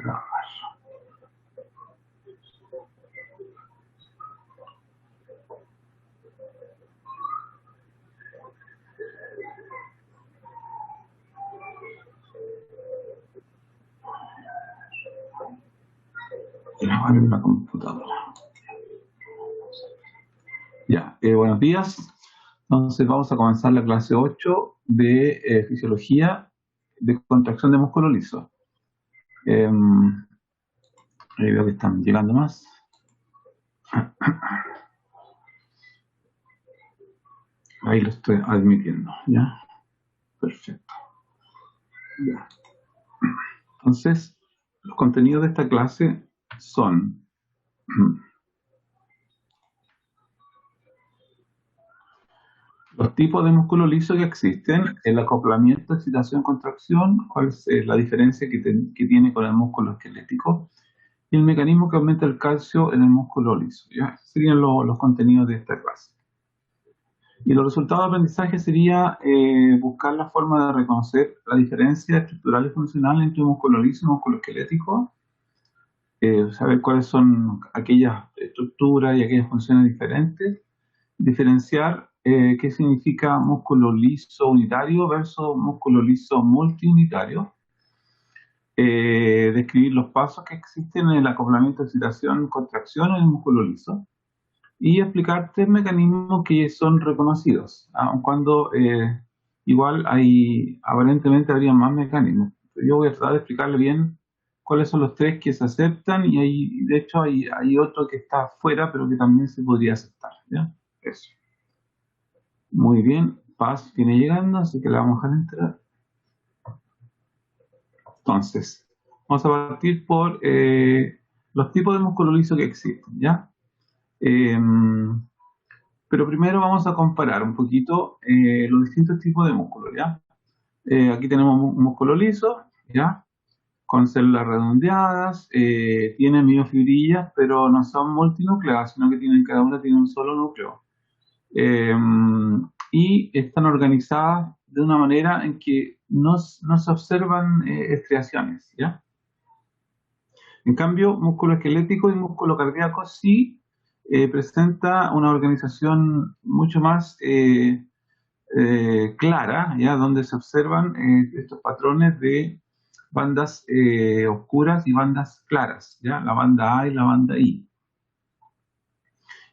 Grabar en la computadora. Ya, buenos días. Entonces vamos a comenzar la clase 8 de fisiología de contracción de músculo liso. Ahí veo que están llegando más. Ahí lo estoy admitiendo, ¿ya? Perfecto. Ya. Entonces, los contenidos de esta clase son los tipos de músculo liso que existen, el acoplamiento, excitación, contracción, cuál es la diferencia que tiene con el músculo esquelético, y el mecanismo que aumenta el calcio en el músculo liso. ¿Ya? Esos serían los contenidos de esta clase. Y los resultados de aprendizaje sería buscar la forma de reconocer la diferencia estructural y funcional entre músculo liso y músculo esquelético, saber cuáles son aquellas estructuras y aquellas funciones diferentes, diferenciar qué significa músculo liso unitario versus músculo liso multiunitario, describir los pasos que existen en el acoplamiento, excitación, contracción en el músculo liso y explicar tres mecanismos que son reconocidos, aun cuando igual aparentemente habría más mecanismos. Yo voy a tratar de explicarle bien cuáles son los tres que se aceptan y de hecho hay otro que está fuera pero que también se podría aceptar, ¿ya? Eso. Muy bien, Paz viene llegando, así que la vamos a dejar entrar. Entonces, vamos a partir por los tipos de músculo liso que existen, ¿ya? Pero primero vamos a comparar un poquito los distintos tipos de músculos, ¿ya? Aquí tenemos un músculo liso, ¿ya? Con células redondeadas, tienen miofibrillas, pero no son multinucleadas, sino que cada una tiene un solo núcleo. Y están organizadas de una manera en que no se observan estriaciones, ¿ya? En cambio, músculo esquelético y músculo cardíaco sí presenta una organización mucho más clara, ¿ya? Donde se observan estos patrones de bandas oscuras y bandas claras, ¿ya? La banda A y la banda I.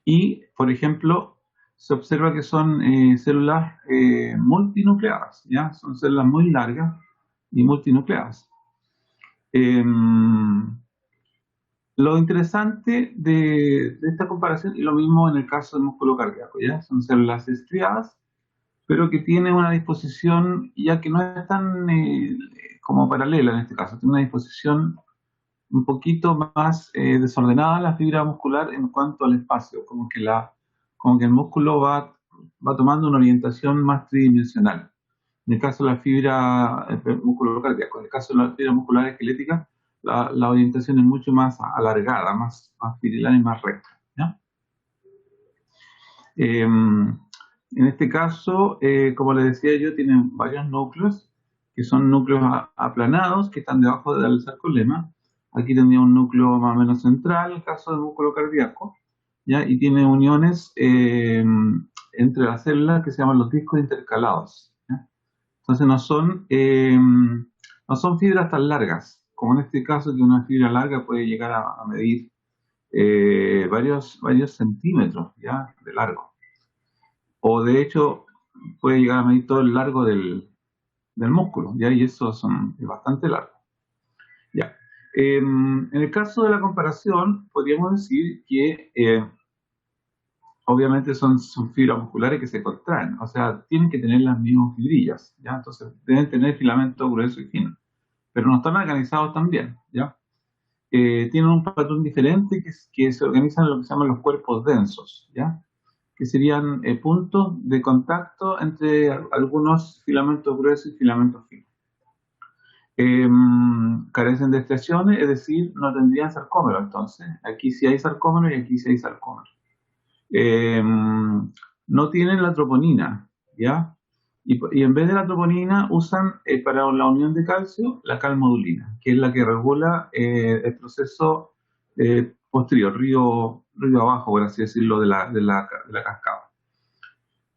Y, por ejemplo, se observa que son células multinucleadas, ¿ya? Son células muy largas y multinucleadas. Lo interesante de esta comparación, y lo mismo en el caso del músculo cardíaco, ¿ya? Son células estriadas, pero que tienen una disposición, ya que no es tan como paralela en este caso, tiene una disposición un poquito más desordenada la fibra muscular en cuanto al espacio, como que el músculo va tomando una orientación más tridimensional. En el caso de la fibra músculo cardíaco, en el caso de la fibra muscular esquelética, la orientación es mucho más alargada, más pirilana y más recta, ¿ya? En este caso, como les decía yo, tienen varios núcleos, que son núcleos aplanados, que están debajo del sarcolema. Aquí tendría un núcleo más o menos central, el caso del músculo cardíaco, ¿ya? Y tiene uniones entre las células que se llaman los discos intercalados, ¿ya? Entonces no son fibras tan largas, como en este caso, que una fibra larga puede llegar a medir varios centímetros, ¿ya? De largo. O de hecho puede llegar a medir todo el largo del músculo, ¿ya? Y eso es bastante largo. Ya. En el caso de la comparación, podríamos decir que obviamente son fibras musculares que se contraen, o sea, tienen que tener las mismas fibrillas, ¿ya? Entonces deben tener filamento grueso y fino, pero no están organizados tan bien, ¿ya? Tienen un patrón diferente que se organizan en lo que se llaman los cuerpos densos, ¿ya? Que serían puntos de contacto entre algunos filamentos gruesos y filamentos finos. Carecen de estriaciones, es decir, no tendrían sarcómero. Entonces, aquí sí hay sarcómero y aquí sí hay sarcómero. No tienen la troponina, ¿ya? Y en vez de la troponina usan para la unión de calcio la calmodulina, que es la que regula el proceso posterior, río abajo, por así decirlo, de la cascada.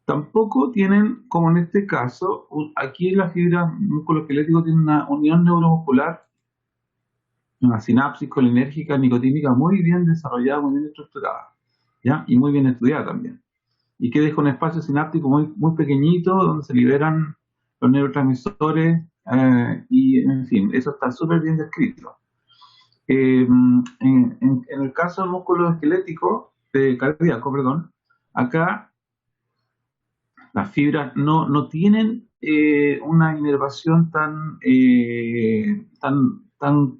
Tampoco tienen, como en este caso, aquí la fibra musculoesquelética tiene una unión neuromuscular, una sinapsis colinérgica nicotínica muy bien desarrollada, muy bien estructurada, ¿ya? Y muy bien estudiada también. Y que deja un espacio sináptico muy, muy pequeñito donde se liberan los neurotransmisores y, en fin, eso está súper bien descrito. En el caso del músculo esquelético, cardíaco, perdón, acá las fibras no tienen una inervación tan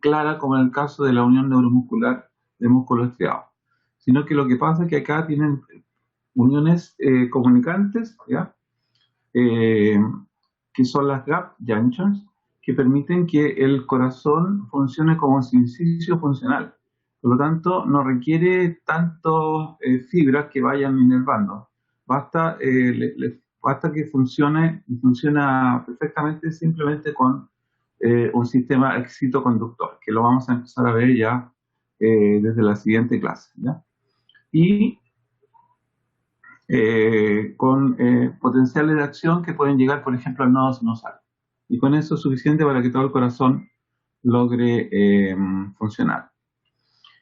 clara como en el caso de la unión neuromuscular de músculo estriado, sino que lo que pasa es que acá tienen uniones comunicantes, ¿ya? Eh, que son las gap junctions, que permiten que el corazón funcione como sincicicio funcional. Por lo tanto, no requiere tanto fibras que vayan inervando. Basta que funcione y funciona perfectamente simplemente con un sistema excitoconductor, que lo vamos a empezar a ver ya desde la siguiente clase, ¿ya? Y con potenciales de acción que pueden llegar, por ejemplo, al nodo sinusal. Y con eso es suficiente para que todo el corazón logre funcionar.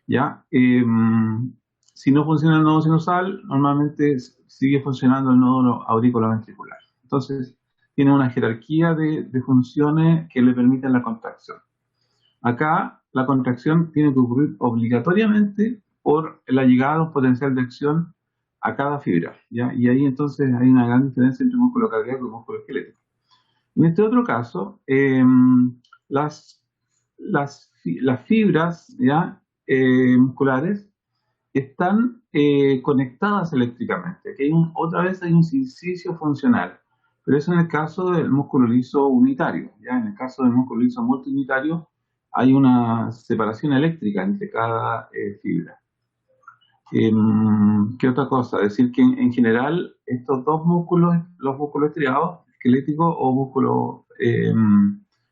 ¿Ya? Si no funciona el nodo sinusal, normalmente sigue funcionando el nodo auriculoventricular. Entonces, tiene una jerarquía de funciones que le permiten la contracción. Acá, la contracción tiene que ocurrir obligatoriamente por la llegada de un potencial de acción a cada fibra, ¿ya? Y ahí entonces hay una gran diferencia entre músculo cardíaco y músculo esquelético. En este otro caso, las, las fibras, ¿ya? Musculares están conectadas eléctricamente. Aquí otra vez hay un sincicio funcional, pero eso en el caso del músculo liso unitario. ¿Ya? En el caso del músculo liso multiunitario hay una separación eléctrica entre cada fibra. ¿Qué otra cosa? Decir que en general estos dos músculos, los músculos estriados, esquelético o músculo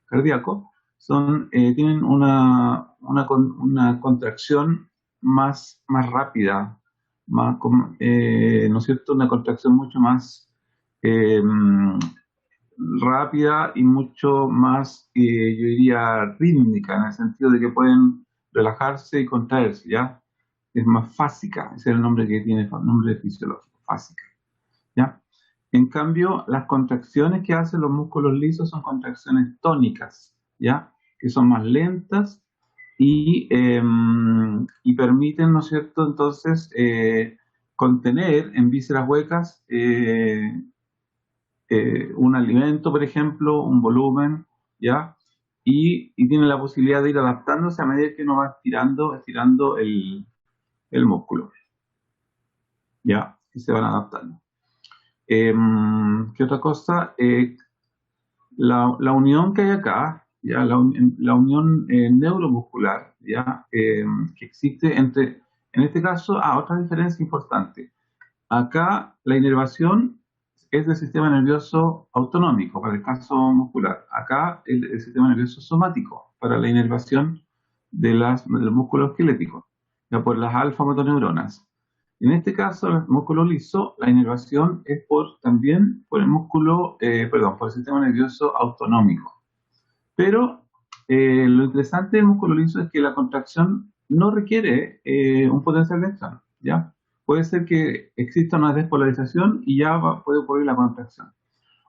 cardíaco, tienen una contracción más rápida, ¿no es cierto? Una contracción mucho más eh, rápida y mucho más, yo diría, rítmica, en el sentido de que pueden relajarse y contraerse, ¿ya? Es más fásica, ese es el nombre que tiene, el nombre fisiológico, fásica, ¿ya? En cambio, las contracciones que hacen los músculos lisos son contracciones tónicas, ¿ya? Que son más lentas y permiten, ¿no es cierto?, entonces, contener en vísceras huecas un alimento, por ejemplo, un volumen, ¿ya? Y tiene la posibilidad de ir adaptándose a medida que uno va estirando el músculo, ¿ya? Y se van adaptando. ¿Qué otra cosa? La unión que hay acá, ¿ya? La unión neuromuscular, ¿ya? Que existe en este caso, otra diferencia importante. Acá la inervación es del sistema nervioso autonómico para el caso muscular. Acá el sistema nervioso somático para la inervación de los músculos esqueléticos, ya por las alfa-motoneuronas. En este caso, el músculo liso, la inervación es también por el por el sistema nervioso autonómico. Pero lo interesante del músculo liso es que la contracción no requiere un potencial de acción, ¿ya? Puede ser que exista una despolarización y ya puede ocurrir la contracción.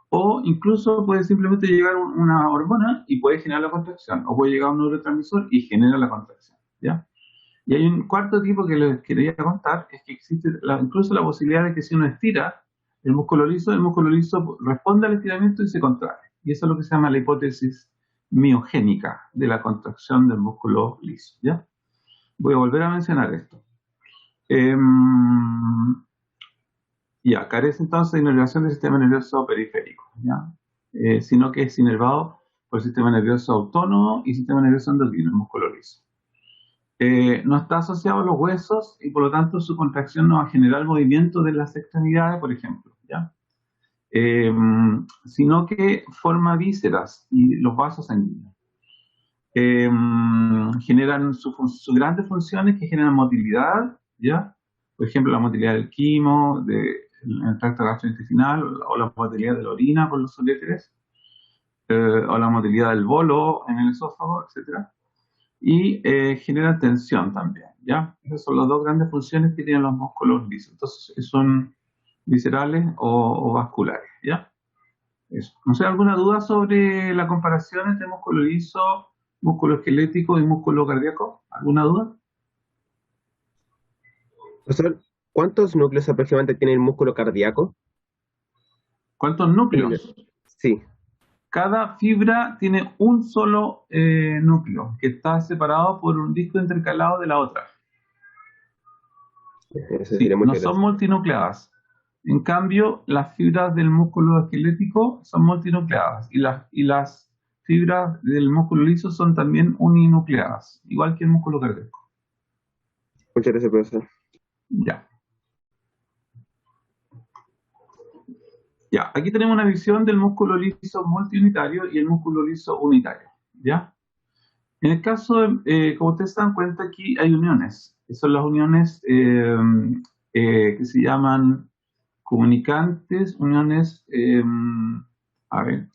O incluso puede simplemente llegar una hormona y puede generar la contracción. O puede llegar un neurotransmisor y genera la contracción, ¿ya? Y hay un cuarto tipo que les quería contar, es que existe incluso la posibilidad de que si uno estira el músculo liso responde al estiramiento y se contrae. Y eso es lo que se llama la hipótesis miogénica de la contracción del músculo liso, ¿ya? Voy a volver a mencionar esto. Ya, carece entonces de inervación del sistema nervioso periférico, ¿ya? Sino que es inervado por el sistema nervioso autónomo y sistema nervioso endocrino, el músculo liso. No está asociado a los huesos y por lo tanto su contracción no va a generar movimiento de las extremidades, por ejemplo, ¿ya? sino que forma vísceras y los vasos sanguíneos. Generan sus grandes funciones que generan motilidad, ¿ya? Por ejemplo, la motilidad del quimo, en el tracto gastrointestinal, o la motilidad de la orina por los uréteres, o la motilidad del bolo en el esófago, etc. Y generan tensión también, ¿ya? Esas son las dos grandes funciones que tienen los músculos lisos. Entonces, son viscerales o vasculares, ¿ya? Eso. No sé, ¿alguna duda sobre la comparación entre músculo liso, músculo esquelético y músculo cardíaco? ¿Alguna duda? Profesor, ¿cuántos núcleos aproximadamente tiene el músculo cardíaco? ¿Cuántos Fibras. núcleos? Sí, Cada fibra tiene un solo núcleo que está separado por un disco intercalado de la otra. eso sería, Sí, no muchas son gracias. multinucleadas. En cambio, las fibras del músculo esquelético son multinucleadas y las fibras del músculo liso son también uninucleadas, igual que el músculo cardíaco. Muchas gracias, profesor. Ya, ya. Aquí tenemos una visión del músculo liso multiunitario y el músculo liso unitario. ¿Ya? En el caso, como ustedes se dan cuenta, aquí hay uniones, que son las uniones que se llaman comunicantes, uniones, a ver,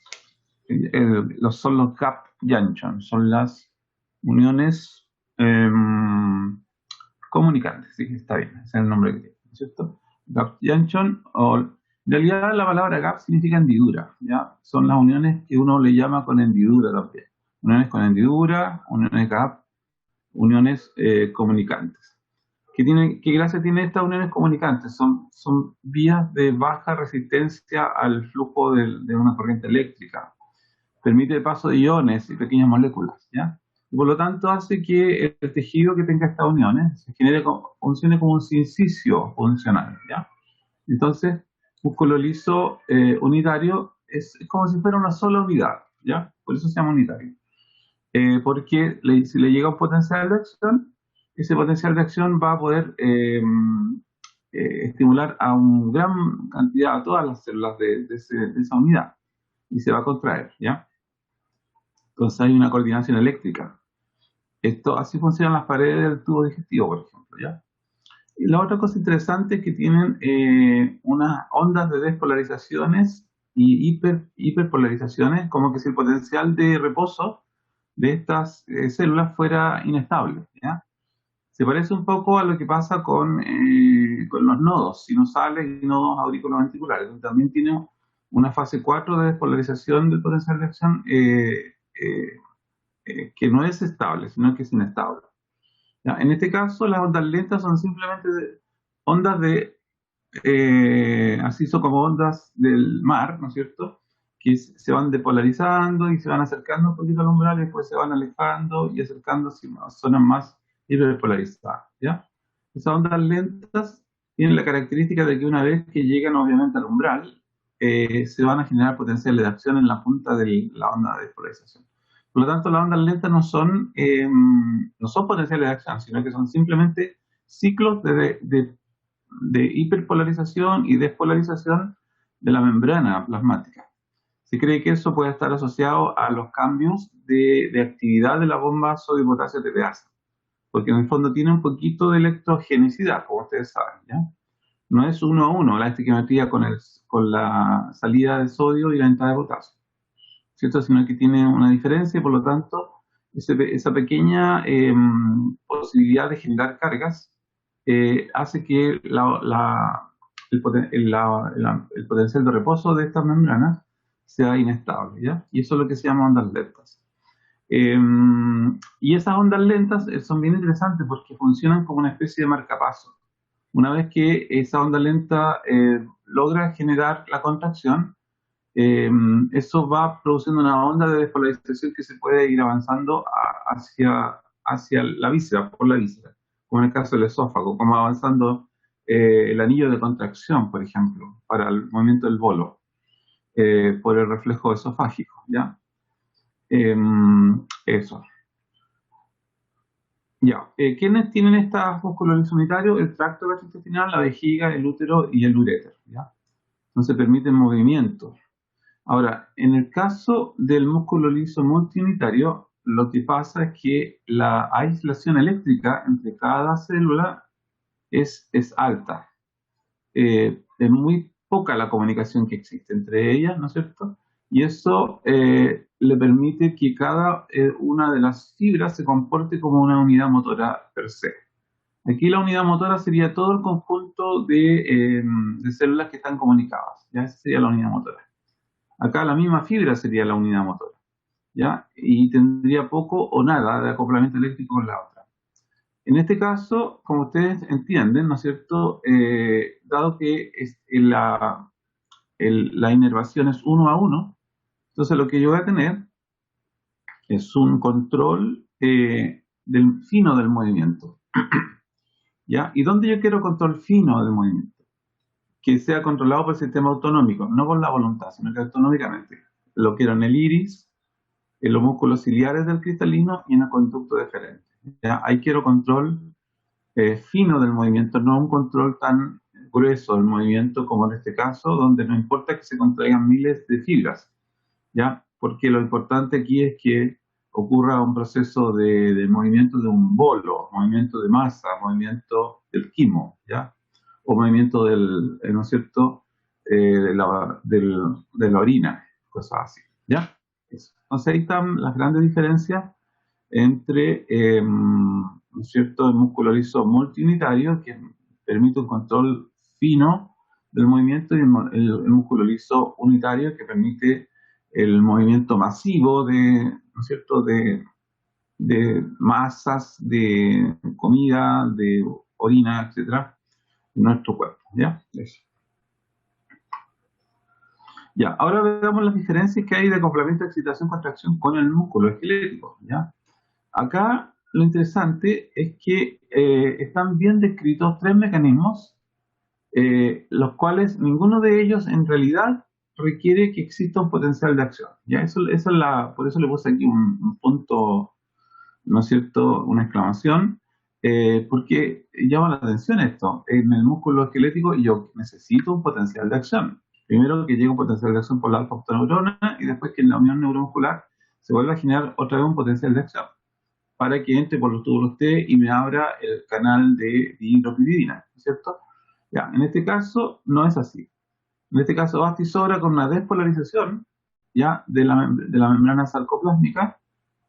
son los gap junction, son las uniones eh, comunicantes, sí, está bien, ese es el nombre que tiene, ¿cierto? Gap junction, o en realidad la palabra gap significa hendidura, ¿ya? Son las uniones que uno le llama con hendidura también. Uniones con hendidura, uniones gap, uniones comunicantes. ¿Qué gracia tiene estas uniones comunicantes? Son vías de baja resistencia al flujo de una corriente eléctrica. Permite el paso de iones y pequeñas moléculas, ¿ya? Y por lo tanto hace que el tejido que tenga estas uniones funcione como un sincicio funcional, ¿ya? Entonces, músculo liso unitario es como si fuera una sola unidad, ¿ya? Por eso se llama unitario. Porque si le llega un potencial de acción, ese potencial de acción va a poder estimular a una gran cantidad, a todas las células de esa unidad, y se va a contraer, ¿ya? Entonces hay una coordinación eléctrica. Así funcionan las paredes del tubo digestivo, por ejemplo, ¿ya? Y la otra cosa interesante es que tienen unas ondas de despolarizaciones y hiperpolarizaciones, como que si el potencial de reposo de estas células fuera inestable, ¿ya? Se parece un poco a lo que pasa con los nodos sinusales y nodos auriculoventriculares, donde también tiene una fase 4 de despolarización del potencial de acción eh, que no es estable, sino que es inestable. ¿Ya? En este caso, las ondas lentas son simplemente ondas así son como ondas del mar, ¿no es cierto? Que se van depolarizando y se van acercando un poquito al umbral y después se van alejando y acercándose a zonas más hiperpolarizadas, ¿ya? Esas ondas lentas tienen la característica de que una vez que llegan obviamente al umbral, se van a generar potenciales de acción en la punta de la onda de despolarización. Por lo tanto, las ondas lentas no son potenciales de acción, sino que son simplemente ciclos de hiperpolarización y despolarización de la membrana plasmática. Se cree que eso puede estar asociado a los cambios de actividad de la bomba sodio-potasio TPase, porque en el fondo tiene un poquito de electrogenicidad, como ustedes saben, ¿ya? No es uno a uno la estequiometría con la salida de sodio y la entrada de potasio, ¿cierto? Sino que tiene una diferencia y por lo tanto esa pequeña posibilidad de generar cargas hace que el potencial de reposo de estas membranas sea inestable, ¿ya? Y eso es lo que se llama ondas lentas. Eh, y esas ondas lentas son bien interesantes porque funcionan como una especie de marcapaso. Una vez que esa onda lenta logra generar la contracción, eh, eso va produciendo una onda de despolarización que se puede ir avanzando hacia la víscera, por la víscera, como en el caso del esófago, como avanzando el anillo de contracción, por ejemplo, para el movimiento del bolo, por el reflejo esofágico, ¿ya? Eh, Eso. Ya. ¿Quiénes tienen estos músculos unitarios? El tracto gastrointestinal, la vejiga, el útero y el uréter, ¿ya? no se permite movimiento. Ahora, en el caso del músculo liso multiunitario, lo que pasa es que la aislación eléctrica entre cada célula es alta. Es muy poca la comunicación que existe entre ellas, ¿no es cierto? Y eso le permite que cada una de las fibras se comporte como una unidad motora per se. Aquí la unidad motora sería todo el conjunto de células que están comunicadas, ¿ya? Esa sería la unidad motora. Acá la misma fibra sería la unidad motora, ¿ya? Y tendría poco o nada de acoplamiento eléctrico con la otra. En este caso, como ustedes entienden, ¿no es cierto? Dado que la inervación es 1 a 1, entonces lo que yo voy a tener es un control fino del movimiento, ¿ya? ¿Y dónde yo quiero control fino del movimiento? Que sea controlado por el sistema autonómico, no por la voluntad, sino que autonómicamente. Lo quiero en el iris, en los músculos ciliares del cristalino y en el conducto deferente. ¿Ya? Ahí quiero control fino del movimiento, no un control tan grueso del movimiento como en este caso, donde no importa que se contraigan miles de fibras, ¿ya? Porque lo importante aquí es que ocurra un proceso de movimiento de un bolo, movimiento de masa, movimiento del quimo, ¿ya? O movimiento del, ¿no es cierto?, de la orina, cosas así, ¿ya? Eso. Entonces ahí están las grandes diferencias entre, ¿no es cierto?, el músculo liso multiunitario, que permite un control fino del movimiento, y el músculo liso unitario, que permite el movimiento masivo de, ¿no es cierto?, de masas, de comida, de orina, etcétera, en nuestro cuerpo, ¿ya? Eso. Ya, ahora veamos las diferencias que hay de acoplamiento, excitación, contracción con el músculo esquelético, ¿ya? Acá lo interesante es que están bien descritos tres mecanismos, los cuales ninguno de ellos en realidad requiere que exista un potencial de acción. ¿Ya? Por eso le puse aquí un punto, ¿no es cierto?, una exclamación, porque llama la atención esto. En el músculo esquelético yo necesito un potencial de acción. Primero que llegue un potencial de acción por la alfa-octaneurona y después que en la unión neuromuscular se vuelva a generar otra vez un potencial de acción para que entre por los túbulos T y me abra el canal de dihidropyridina, ¿cierto? Ya, en este caso no es así. En este caso basta y sobra con una despolarización, ya, de la membrana sarcoplásmica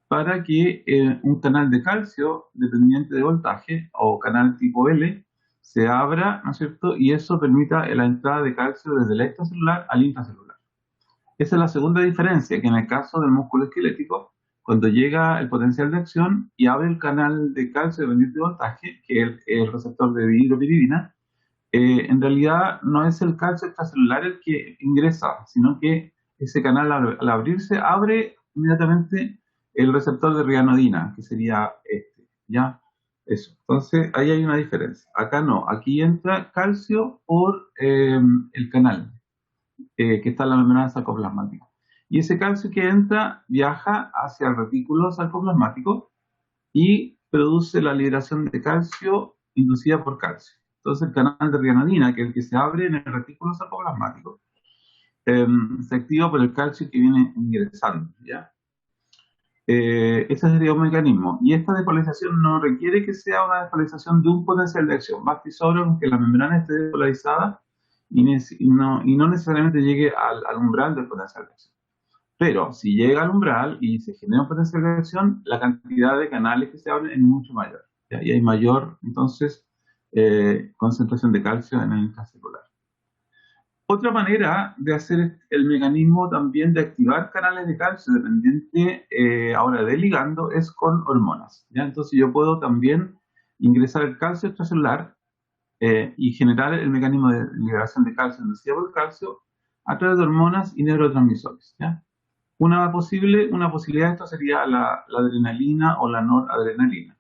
para que un canal de calcio dependiente de voltaje o canal tipo L se abra, ¿no es cierto? Y eso permita la entrada de calcio desde el extracelular al intracelular. Esa es la segunda diferencia, que en el caso del músculo esquelético, cuando llega el potencial de acción y abre el canal de calcio dependiente de voltaje, que es el receptor de dihidropyridina, en realidad no es el calcio extracelular el que ingresa, sino que ese canal al abrirse abre inmediatamente el receptor de rianodina, que sería este, ¿ya? Eso. Entonces ahí hay una diferencia. Acá no, aquí entra calcio por el canal que está en la membrana sarcoplasmática. Y ese calcio que entra viaja hacia el retículo sarcoplasmático y produce la liberación de calcio inducida por calcio. Entonces el canal de rianodina, que es el que se abre en el retículo sarcoplasmático, se activa por el calcio que viene ingresando, ¿ya? Ese sería un mecanismo. Y esta despolarización no requiere que sea una despolarización de un potencial de acción. Basta y sobra con que la membrana esté despolarizada y no necesariamente llegue al umbral del potencial de acción. Pero si llega al umbral y se genera un potencial de acción, la cantidad de canales que se abren es mucho mayor, ¿ya? Y hay mayor, entonces, concentración de calcio en el intracelular. Otra manera de hacer el mecanismo también de activar canales de calcio dependiente ahora de ligando es con hormonas, ¿ya? Entonces yo puedo también ingresar el calcio extracelular y generar el mecanismo de liberación de calcio inducida por el calcio a través de hormonas y neurotransmisores, ¿ya? Una posibilidad de esto sería la adrenalina o la noradrenalina,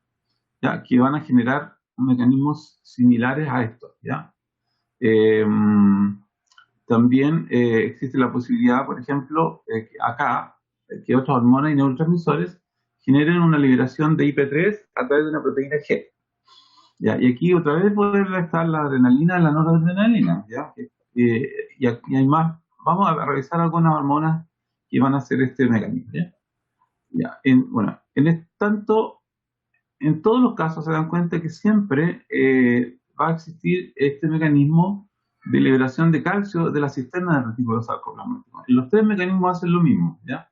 ¿ya? Que van a generar mecanismos similares a estos, ¿ya? También existe la posibilidad, por ejemplo, que otras hormonas y neurotransmisores generen una liberación de IP3 a través de una proteína G. ¿Ya? Y aquí otra vez puede estar la adrenalina y la noradrenalina, ¿ya? Que y hay más. Vamos a revisar algunas hormonas que van a hacer este mecanismo. ¿Ya? Bueno, tanto, en todos los casos se dan cuenta que siempre va a existir este mecanismo de liberación de calcio de la cisterna del retículo sarcoplasmático. Y los tres mecanismos hacen lo mismo, ¿ya?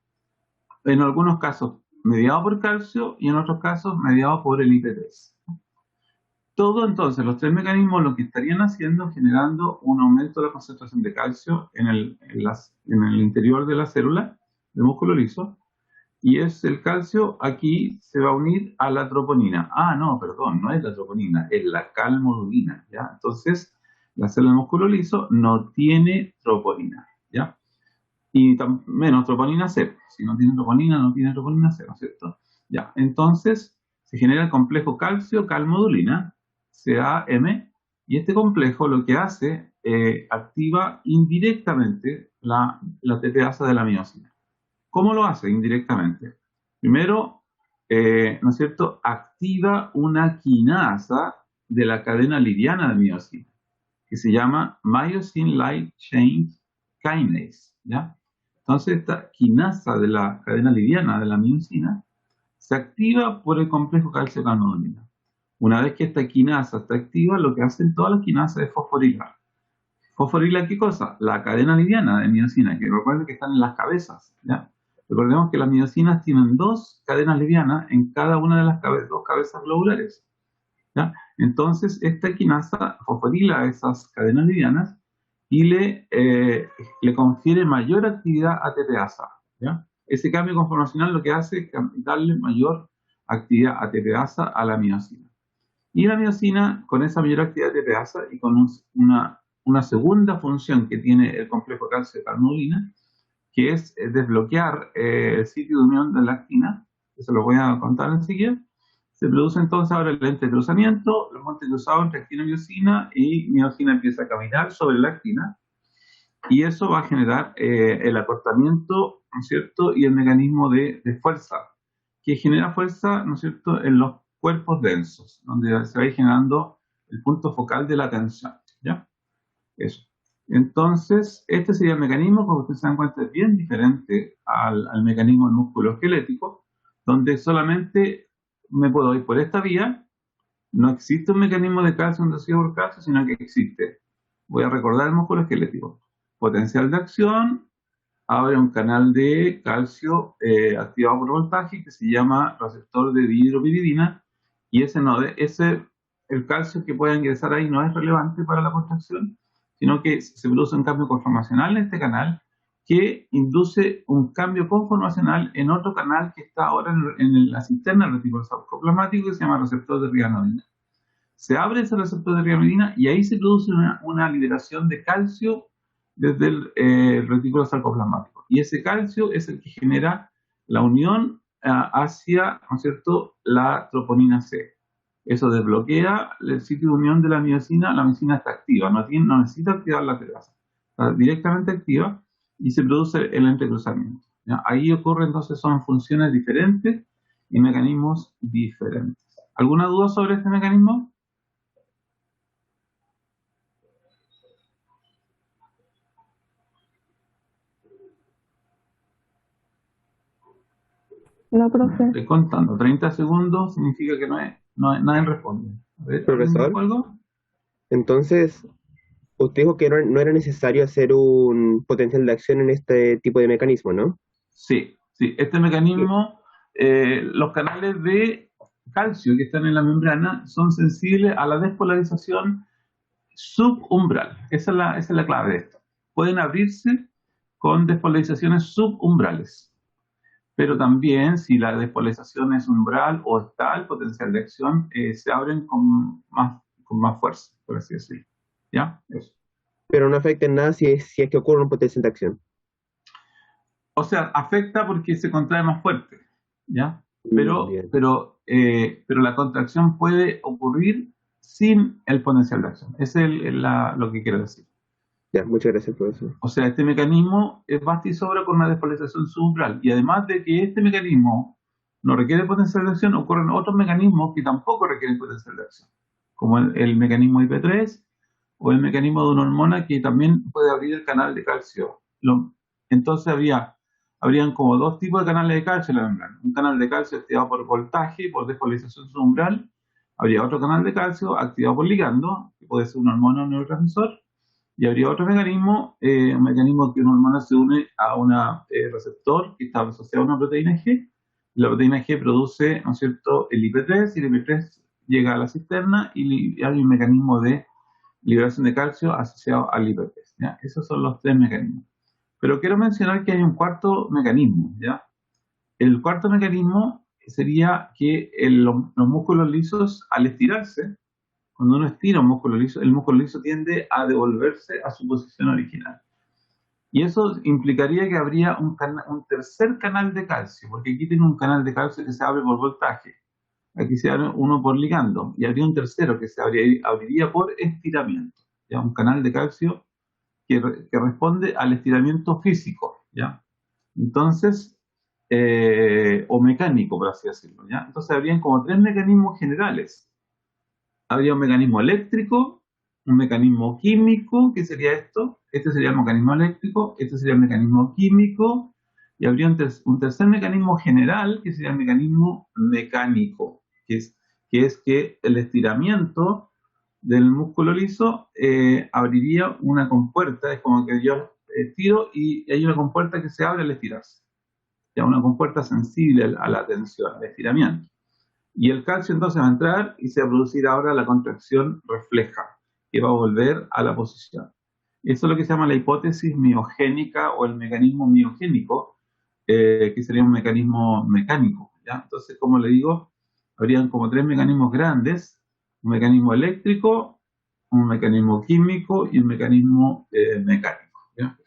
En algunos casos mediado por calcio y en otros casos mediado por el IP3. Todo entonces, los tres mecanismos lo que estarían haciendo, generando un aumento de la concentración de calcio en el interior de la célula del músculo liso, y es el calcio, aquí se va a unir a la troponina. Ah, no, perdón, no es la troponina, es la calmodulina, ¿ya? Entonces, la célula del músculo liso no tiene troponina, ¿ya? Y menos troponina C. Si no tiene troponina C, ¿no es cierto? Ya, entonces se genera el complejo calcio-calmodulina, CAM, y este complejo lo que hace, activa indirectamente la TPasa de la miosina. ¿Cómo lo hace indirectamente? Primero, ¿no es cierto?, activa una quinasa de la cadena liviana de miosina, que se llama Myosin Light Chain Kinase, ¿ya? Entonces, esta quinasa de la cadena liviana de la miosina se activa por el complejo calcio-calmodulina. Una vez que esta quinasa está activa, lo que hacen todas las quinasas es fosforilar. ¿Fosforilar qué cosa? La cadena liviana de miosina, que recuerden que están en las cabezas, ¿ya? Recordemos que las miosinas tienen dos cadenas livianas en cada una de las dos cabezas globulares, ¿ya? Entonces, esta quinasa fosforila esas cadenas livianas y le confiere mayor actividad a TPasa, ¿ya? Ese cambio conformacional lo que hace es darle mayor actividad a TPasa a la miosina. Y la miosina, con esa mayor actividad de TPasa y con una segunda función que tiene el complejo calcio-calmodulina, que es desbloquear el sitio de unión de la actina, que se lo voy a contar enseguida. Se produce entonces ahora el entrecruzamiento, el monte cruzado entre actina y miosina, y miosina empieza a caminar sobre la actina, y eso va a generar el acortamiento, ¿no es cierto?, y el mecanismo de fuerza, que genera fuerza, ¿no es cierto?, en los cuerpos densos, donde se va a ir generando el punto focal de la tensión, ¿ya? Eso. Entonces, este sería el mecanismo, como ustedes se dan cuenta, es bien diferente al mecanismo del músculo esquelético, donde solamente me puedo ir por esta vía. No existe un mecanismo de calcio inducido por calcio, sino que existe, voy a recordar el músculo esquelético, potencial de acción, abre un canal de calcio activado por voltaje que se llama receptor de dihidropiridina, y el calcio que pueda ingresar ahí no es relevante para la contracción, sino que se produce un cambio conformacional en este canal que induce un cambio conformacional en otro canal que está ahora en la cisterna del retículo sarcoplasmático, que se llama receptor de riganodina. Se abre ese receptor de riganodina y ahí se produce una liberación de calcio desde el retículo sarcoplasmático. Y ese calcio es el que genera la unión hacia, ¿no es cierto?, la troponina C. Eso desbloquea el sitio de unión de la miosina está activa, no necesita activar la TPasa, está directamente activa y se produce el entrecruzamiento, ¿ya? Ahí ocurre entonces, son funciones diferentes y mecanismos diferentes. ¿Alguna duda sobre este mecanismo? No, profe. Estoy contando, 30 segundos significa que nadie responde. A ver, Profesor, algo? entonces, usted dijo que no era necesario hacer un potencial de acción en este tipo de mecanismo, ¿no? Sí, este mecanismo, los canales de calcio que están en la membrana son sensibles a la despolarización subumbral. Esa es la clave de esto. Pueden abrirse con despolarizaciones subumbrales, pero también si la despolarización es umbral o está el potencial de acción, se abren con más fuerza, por así decirlo. ¿Ya? Eso. Pero no afecta en nada si es que ocurre un potencial de acción. O sea, afecta porque se contrae más fuerte, ¿ya? Bien. Pero la contracción puede ocurrir sin el potencial de acción. Ese es lo que quiero decir. Ya, muchas gracias, profesor. O sea, este mecanismo basta y sobra con una despolarización subumbral. Y además de que este mecanismo no requiere potencial de acción, ocurren otros mecanismos que tampoco requieren potencial de acción, como el mecanismo IP3 o el mecanismo de una hormona que también puede abrir el canal de calcio. Entonces habrían como dos tipos de canales de calcio en la membrana. Un canal de calcio activado por voltaje y por despolarización subumbral. Habría otro canal de calcio activado por ligando, que puede ser una hormona o un neurotransmisor. Y habría otro mecanismo, un mecanismo que una hormona se une a un receptor que está asociado a una proteína G. La proteína G produce, ¿no es cierto?, el IP3, y el IP3 llega a la cisterna y hay un mecanismo de liberación de calcio asociado al IP3. ¿Ya? Esos son los tres mecanismos. Pero quiero mencionar que hay un cuarto mecanismo, ¿ya? El cuarto mecanismo sería que los músculos lisos, al estirarse, cuando uno estira un músculo liso, el músculo liso tiende a devolverse a su posición original. Y eso implicaría que habría un tercer canal de calcio, porque aquí tengo un canal de calcio que se abre por voltaje, aquí se abre uno por ligando, y habría un tercero que se abriría por estiramiento, ¿ya? Un canal de calcio que responde al estiramiento físico, ¿ya? Entonces, o mecánico, por así decirlo, ¿ya? Entonces habrían como tres mecanismos generales. Habría un mecanismo eléctrico, un mecanismo químico, que sería esto, este sería el mecanismo eléctrico, este sería el mecanismo químico, y habría un tercer mecanismo general, que sería el mecanismo mecánico, que es que el estiramiento del músculo liso abriría una compuerta, es como que yo estiro y hay una compuerta que se abre al estirarse, ya una compuerta sensible a la tensión, al estiramiento. Y el calcio entonces va a entrar y se va a producir ahora la contracción refleja, que va a volver a la posición. Eso es lo que se llama la hipótesis miogénica o el mecanismo miogénico, que sería un mecanismo mecánico, ¿ya? Entonces, como le digo, habrían como tres mecanismos grandes: un mecanismo eléctrico, un mecanismo químico y un mecanismo mecánico, ¿ya?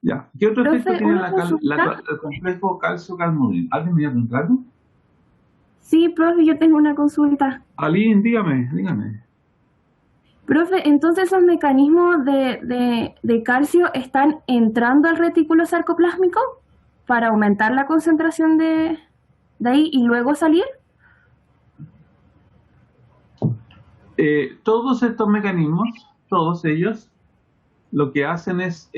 Ya. ¿Qué otro efecto Profe, tiene una consulta. el complejo calcio-calmodulina? ¿Alguien me iba a preguntar? Sí, profe, yo tengo una consulta. Aline, dígame. Profe, entonces esos mecanismos de calcio están entrando al retículo sarcoplásmico para aumentar la concentración de ahí y luego salir. Todos estos mecanismos, todos ellos, lo que hacen es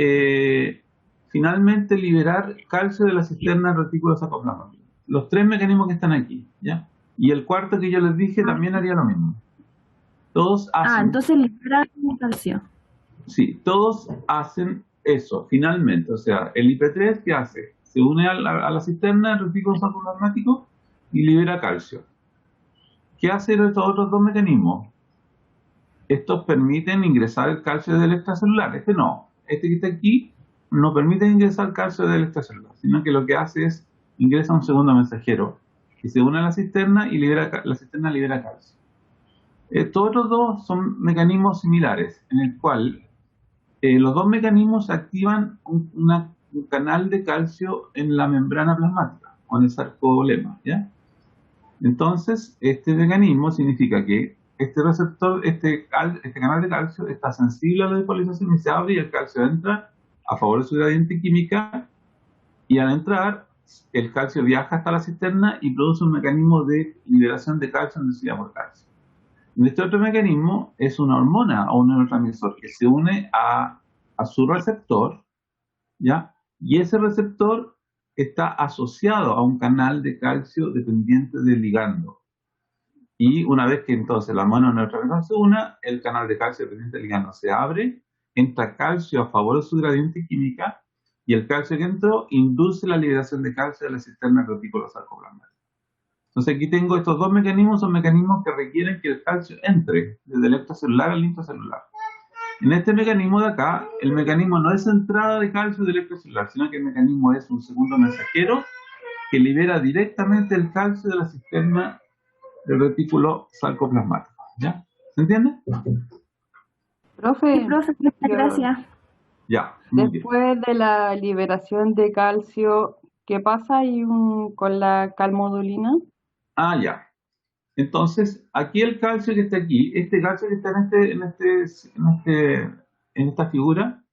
finalmente liberar calcio de la cisterna del retículo sarcoplasmático. Los tres mecanismos que están aquí, ¿ya? Y el cuarto que yo les dije también haría lo mismo. Todos hacen... entonces libera el calcio. Sí, todos hacen eso, finalmente. O sea, el IP3, ¿qué hace? Se une a la cisterna del retículo sarcoplasmático y libera calcio. ¿Qué hacen estos otros dos mecanismos? Estos permiten ingresar el calcio del extracelular. Este no. Este que está aquí no permite ingresar calcio del extracelular, sino que lo que hace es ingresa un segundo mensajero que se une a la cisterna y la cisterna libera calcio. Estos otros dos son mecanismos similares, en el cual los dos mecanismos activan un canal de calcio en la membrana plasmática, o en el sarcolemma, ¿ya? Entonces, este mecanismo significa que este receptor, este canal de calcio está sensible a la despolarización y se abre y el calcio entra a favor de su gradiente química, y al entrar el calcio viaja hasta la cisterna y produce un mecanismo de liberación de calcio en densidad por calcio. En este otro mecanismo es una hormona o un neurotransmisor que se une a su receptor, ¿ya? Y ese receptor está asociado a un canal de calcio dependiente del ligando. Y una vez que entonces la hormona neurotransmisor se una, el canal de calcio dependiente del ligando se abre, entra calcio a favor de su gradiente química, y el calcio que entró induce la liberación de calcio de la cisterna del retículo sarcoplasmático. Entonces aquí tengo estos dos mecanismos, son mecanismos que requieren que el calcio entre desde el extracelular al intracelular. En este mecanismo de acá, el mecanismo no es entrada de calcio del extracelular, sino que el mecanismo es un segundo mensajero que libera directamente el calcio de la cisterna del retículo sarcoplasmático. ¿Ya? ¿Se entiende? Profe, Sí, profe, muchas gracias. Ya, muy bien. después de la liberación de calcio, ¿qué pasa ahí con la calmodulina? Ya. Entonces, aquí el calcio que está aquí, este calcio que está en esta figura,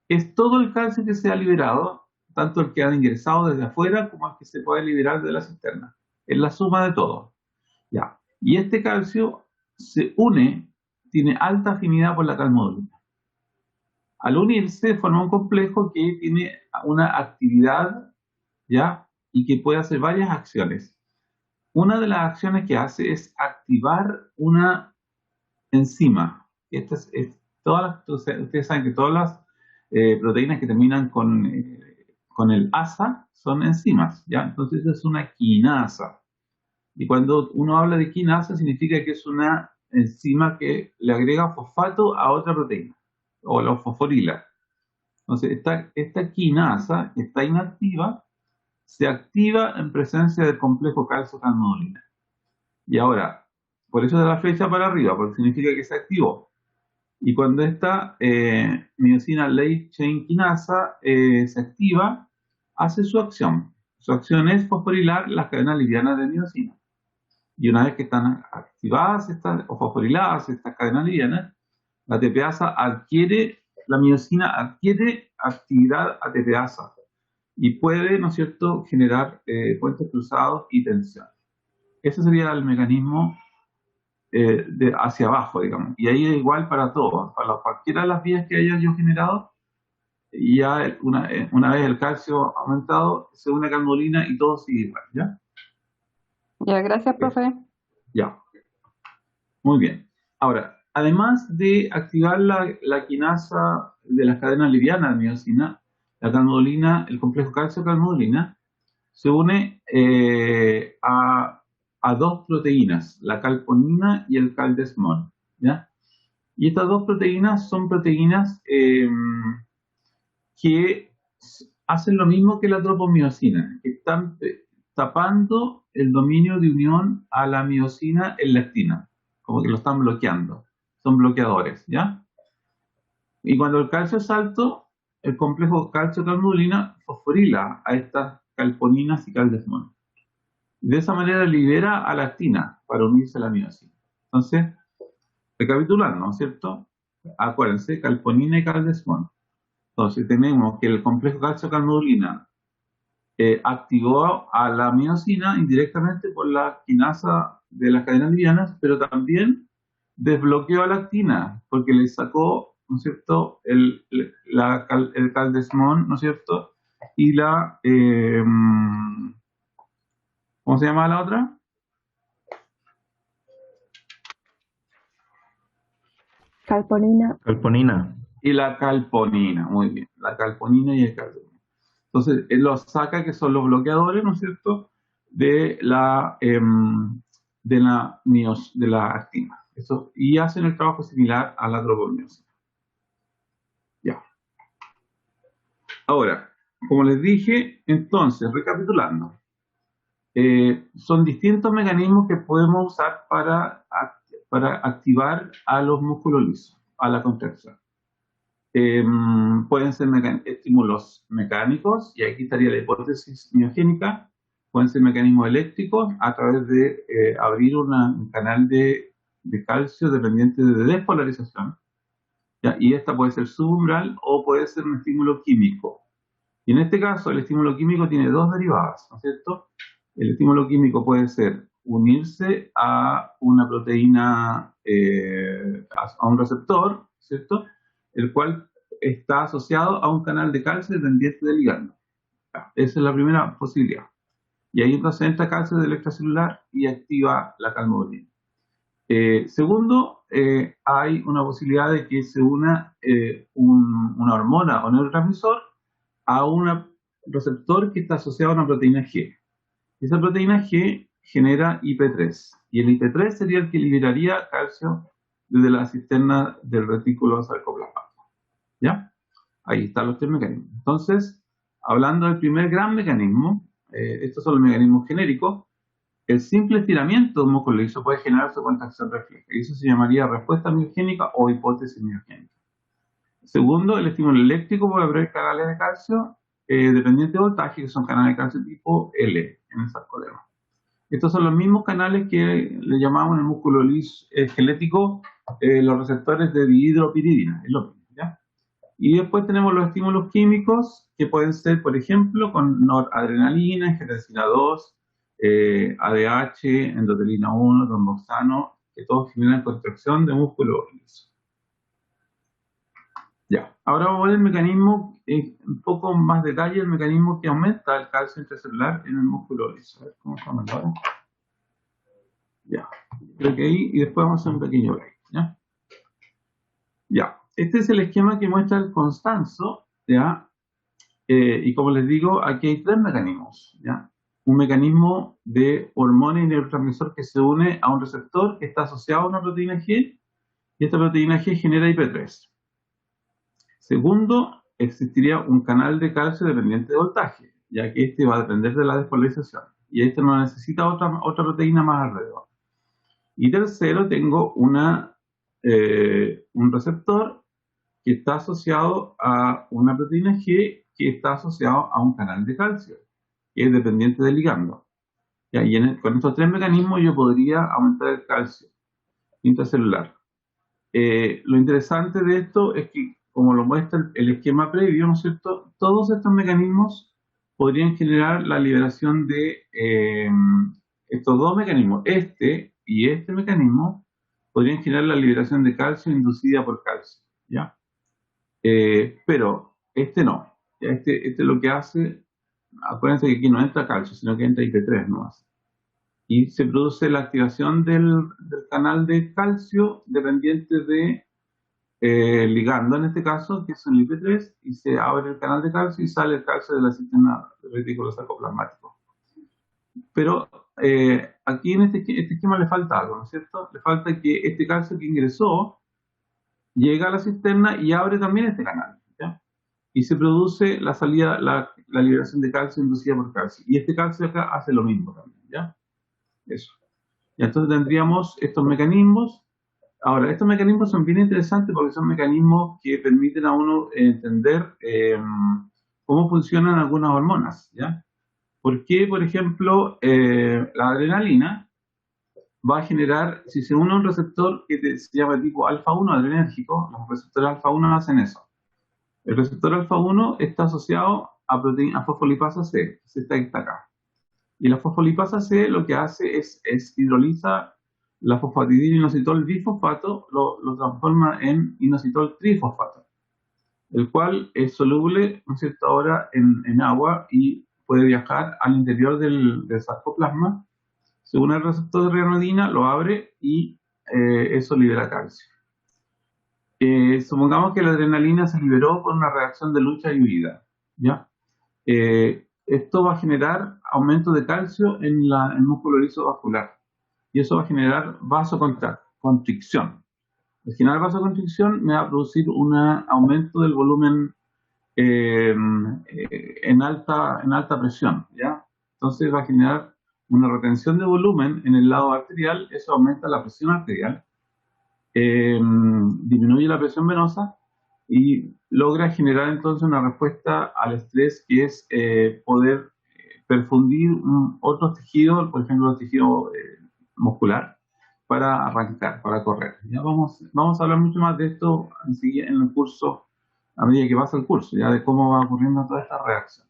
es todo el calcio que se ha liberado, tanto el que ha ingresado desde afuera como el que se puede liberar de la cisterna. Es la suma de todo. Ya. Y este calcio se une, tiene alta afinidad por la calmodulina. Al unirse forma un complejo que tiene una actividad, ¿ya? Y que puede hacer varias acciones. Una de las acciones que hace es activar una enzima. Ustedes saben que todas las proteínas que terminan con el asa son enzimas, ¿ya? Entonces es una quinasa. Y cuando uno habla de quinasa significa que es una enzima que le agrega fosfato a otra proteína, o la fosforila. Entonces esta quinasa que está inactiva se activa en presencia del complejo calcio-calmodulina. Y ahora, por eso de la flecha para arriba, porque significa que se activó. Y cuando esta miosina light chain quinasa se activa, hace su acción. Su acción es fosforilar las cadenas livianas de miosina. Y una vez que están activadas o fosforiladas estas cadenas livianas, la ATPasa la miosina adquiere actividad ATPasa y puede, ¿no es cierto?, generar puentes cruzados y tensión. Ese sería el mecanismo hacia abajo, digamos. Y ahí es igual para todos. Para cualquiera de las vías que haya yo generado, ya una vez el calcio aumentado, se une a calmodulina y todo sigue igual, ¿ya? Ya, gracias, profe. Ya. Muy bien. Ahora, además de activar la quinasa de las cadenas livianas de miosina, la calmodulina, el complejo calcio-calmodulina, se une a dos proteínas, la calponina y el caldesmol, ¿ya? Y estas dos proteínas son proteínas que hacen lo mismo que la tropomiosina, que están tapando el dominio de unión a la miosina en lectina, como que lo están bloqueando, son bloqueadores, ¿ya? Y cuando el calcio es alto, el complejo calcio-calmodulina fosforila a estas calponinas y caldesmol. De esa manera libera a la actina para unirse a la miosina. Entonces, recapitulando, ¿no es cierto? Acuérdense, calponina y caldesmol. Entonces, tenemos que el complejo calcio-calmodulina activó a la miosina indirectamente por la quinasa de las cadenas livianas, pero también desbloqueó a la actina, porque le sacó, ¿no es cierto?, el caldesmol, ¿no es cierto?, y la... ¿cómo se llama la otra? Calponina. Y la calponina, muy bien. La calponina y el caldesmol. Entonces, él los saca, que son los bloqueadores, ¿no es cierto?, de la actina. Eso, y hacen el trabajo similar a la tropomiosina. Ya. Ahora, como les dije, entonces, recapitulando, son distintos mecanismos que podemos usar para activar a los músculos lisos, a la contracción. Pueden ser estímulos mecánicos, y aquí estaría la hipótesis miogénica. Pueden ser mecanismos eléctricos a través de abrir un canal de calcio dependiente de despolarización, ¿ya? Y esta puede ser subumbral o puede ser un estímulo químico. Y en este caso, el estímulo químico tiene dos derivadas, ¿no es cierto? El estímulo químico puede ser unirse a una proteína, a un receptor, ¿cierto?, el cual está asociado a un canal de calcio dependiente del ligando. Esa es la primera posibilidad. Y ahí entonces entra calcio de extracelular y activa la calmodulina. Segundo, hay una posibilidad de que se una una hormona o neurotransmisor a un receptor que está asociado a una proteína G. Esa proteína G genera IP3, y el IP3 sería el que liberaría calcio desde la cisterna del retículo sarcoplasmático. ¿Ya? Ahí están los tres mecanismos. Entonces, hablando del primer gran mecanismo, estos son los mecanismos genéricos. El simple estiramiento de un músculo liso puede generar su contracción refleja, y eso se llamaría respuesta miogénica o hipótesis miogénica. Segundo, el estímulo eléctrico puede abrir canales de calcio dependiente de voltaje, que son canales de calcio tipo L en el sarcoderma. Estos son los mismos canales que le llamamos en el músculo liso esquelético los receptores de dihidropiridina, es lo mismo, ¿ya? Y después tenemos los estímulos químicos, que pueden ser, por ejemplo, con noradrenalina, angiotensina 2, ADH, endotelina 1, tromboxano, que todos generan contracción de músculo liso. Ya, ahora vamos a ver el mecanismo, un poco más detalle, el mecanismo que aumenta el calcio intracelular en el músculo liso. A ver cómo estamos ahora. Ya, creo que ahí, y después vamos a hacer un pequeño break. ¿Ya? Ya, este es el esquema que muestra el Constanzo, ¿ya? Y como les digo, aquí hay tres mecanismos, ¿ya? Un mecanismo de hormona y neurotransmisor que se une a un receptor que está asociado a una proteína G, y esta proteína G genera IP3. Segundo, existiría un canal de calcio dependiente de voltaje, ya que este va a depender de la despolarización, y este no necesita otra proteína más alrededor. Y tercero, tengo un receptor que está asociado a una proteína G que está asociado a un canal de calcio, que es dependiente del ligando. ¿Ya? Y con estos tres mecanismos yo podría aumentar el calcio intracelular. Lo interesante de esto es que, como lo muestra el esquema previo, ¿no es cierto?, todos estos mecanismos podrían generar la liberación de estos dos mecanismos, este y este mecanismo, podrían generar la liberación de calcio inducida por calcio, ¿ya? Pero este no, ¿ya? Este lo que hace, acuérdense que aquí no entra calcio, sino que entra IP3 nomás. Y se produce la activación del canal de calcio dependiente de ligando, en este caso, que es el IP3, y se abre el canal de calcio y sale el calcio del sistema retículo sarcoplasmático. Pero aquí en este esquema le falta algo, ¿no es cierto? Le falta que este calcio que ingresó llega a la cisterna y abre también este canal, ¿ya? Y se produce la salida, la liberación de calcio inducida por calcio. Y este calcio acá hace lo mismo también, ¿ya? Eso. Y entonces tendríamos estos mecanismos. Ahora, estos mecanismos son bien interesantes porque son mecanismos que permiten a uno entender cómo funcionan algunas hormonas, ¿ya? ¿Por qué, por ejemplo, la adrenalina va a generar, si se une a un receptor que se llama tipo alfa-1 adrenérgico, los receptores alfa-1 hacen eso. El receptor alfa-1 está asociado a fosfolipasa C, que está acá. Y la fosfolipasa C lo que hace es hidroliza la fosfatidilinositol bifosfato, lo transforma en inositol trifosfato, el cual es soluble, ¿no es cierto?, ahora en agua y puede viajar al interior del sarcoplasma. Según el receptor de renadina, lo abre y eso libera calcio. Supongamos que la adrenalina se liberó por una reacción de lucha y huida, ¿ya? Esto va a generar aumento de calcio en el músculo liso vascular y eso va a generar vasoconstricción. Al generar vasoconstricción me va a producir un aumento del volumen en alta presión, ¿ya? Entonces va a generar una retención de volumen en el lado arterial, eso aumenta la presión arterial, disminuye la presión venosa y logra generar entonces una respuesta al estrés que es poder perfundir otros tejidos, por ejemplo el tejido muscular, para arrancar, para correr. Ya vamos a hablar mucho más de esto en el curso, a medida que pasa el curso, ya de cómo va ocurriendo toda esta reacción.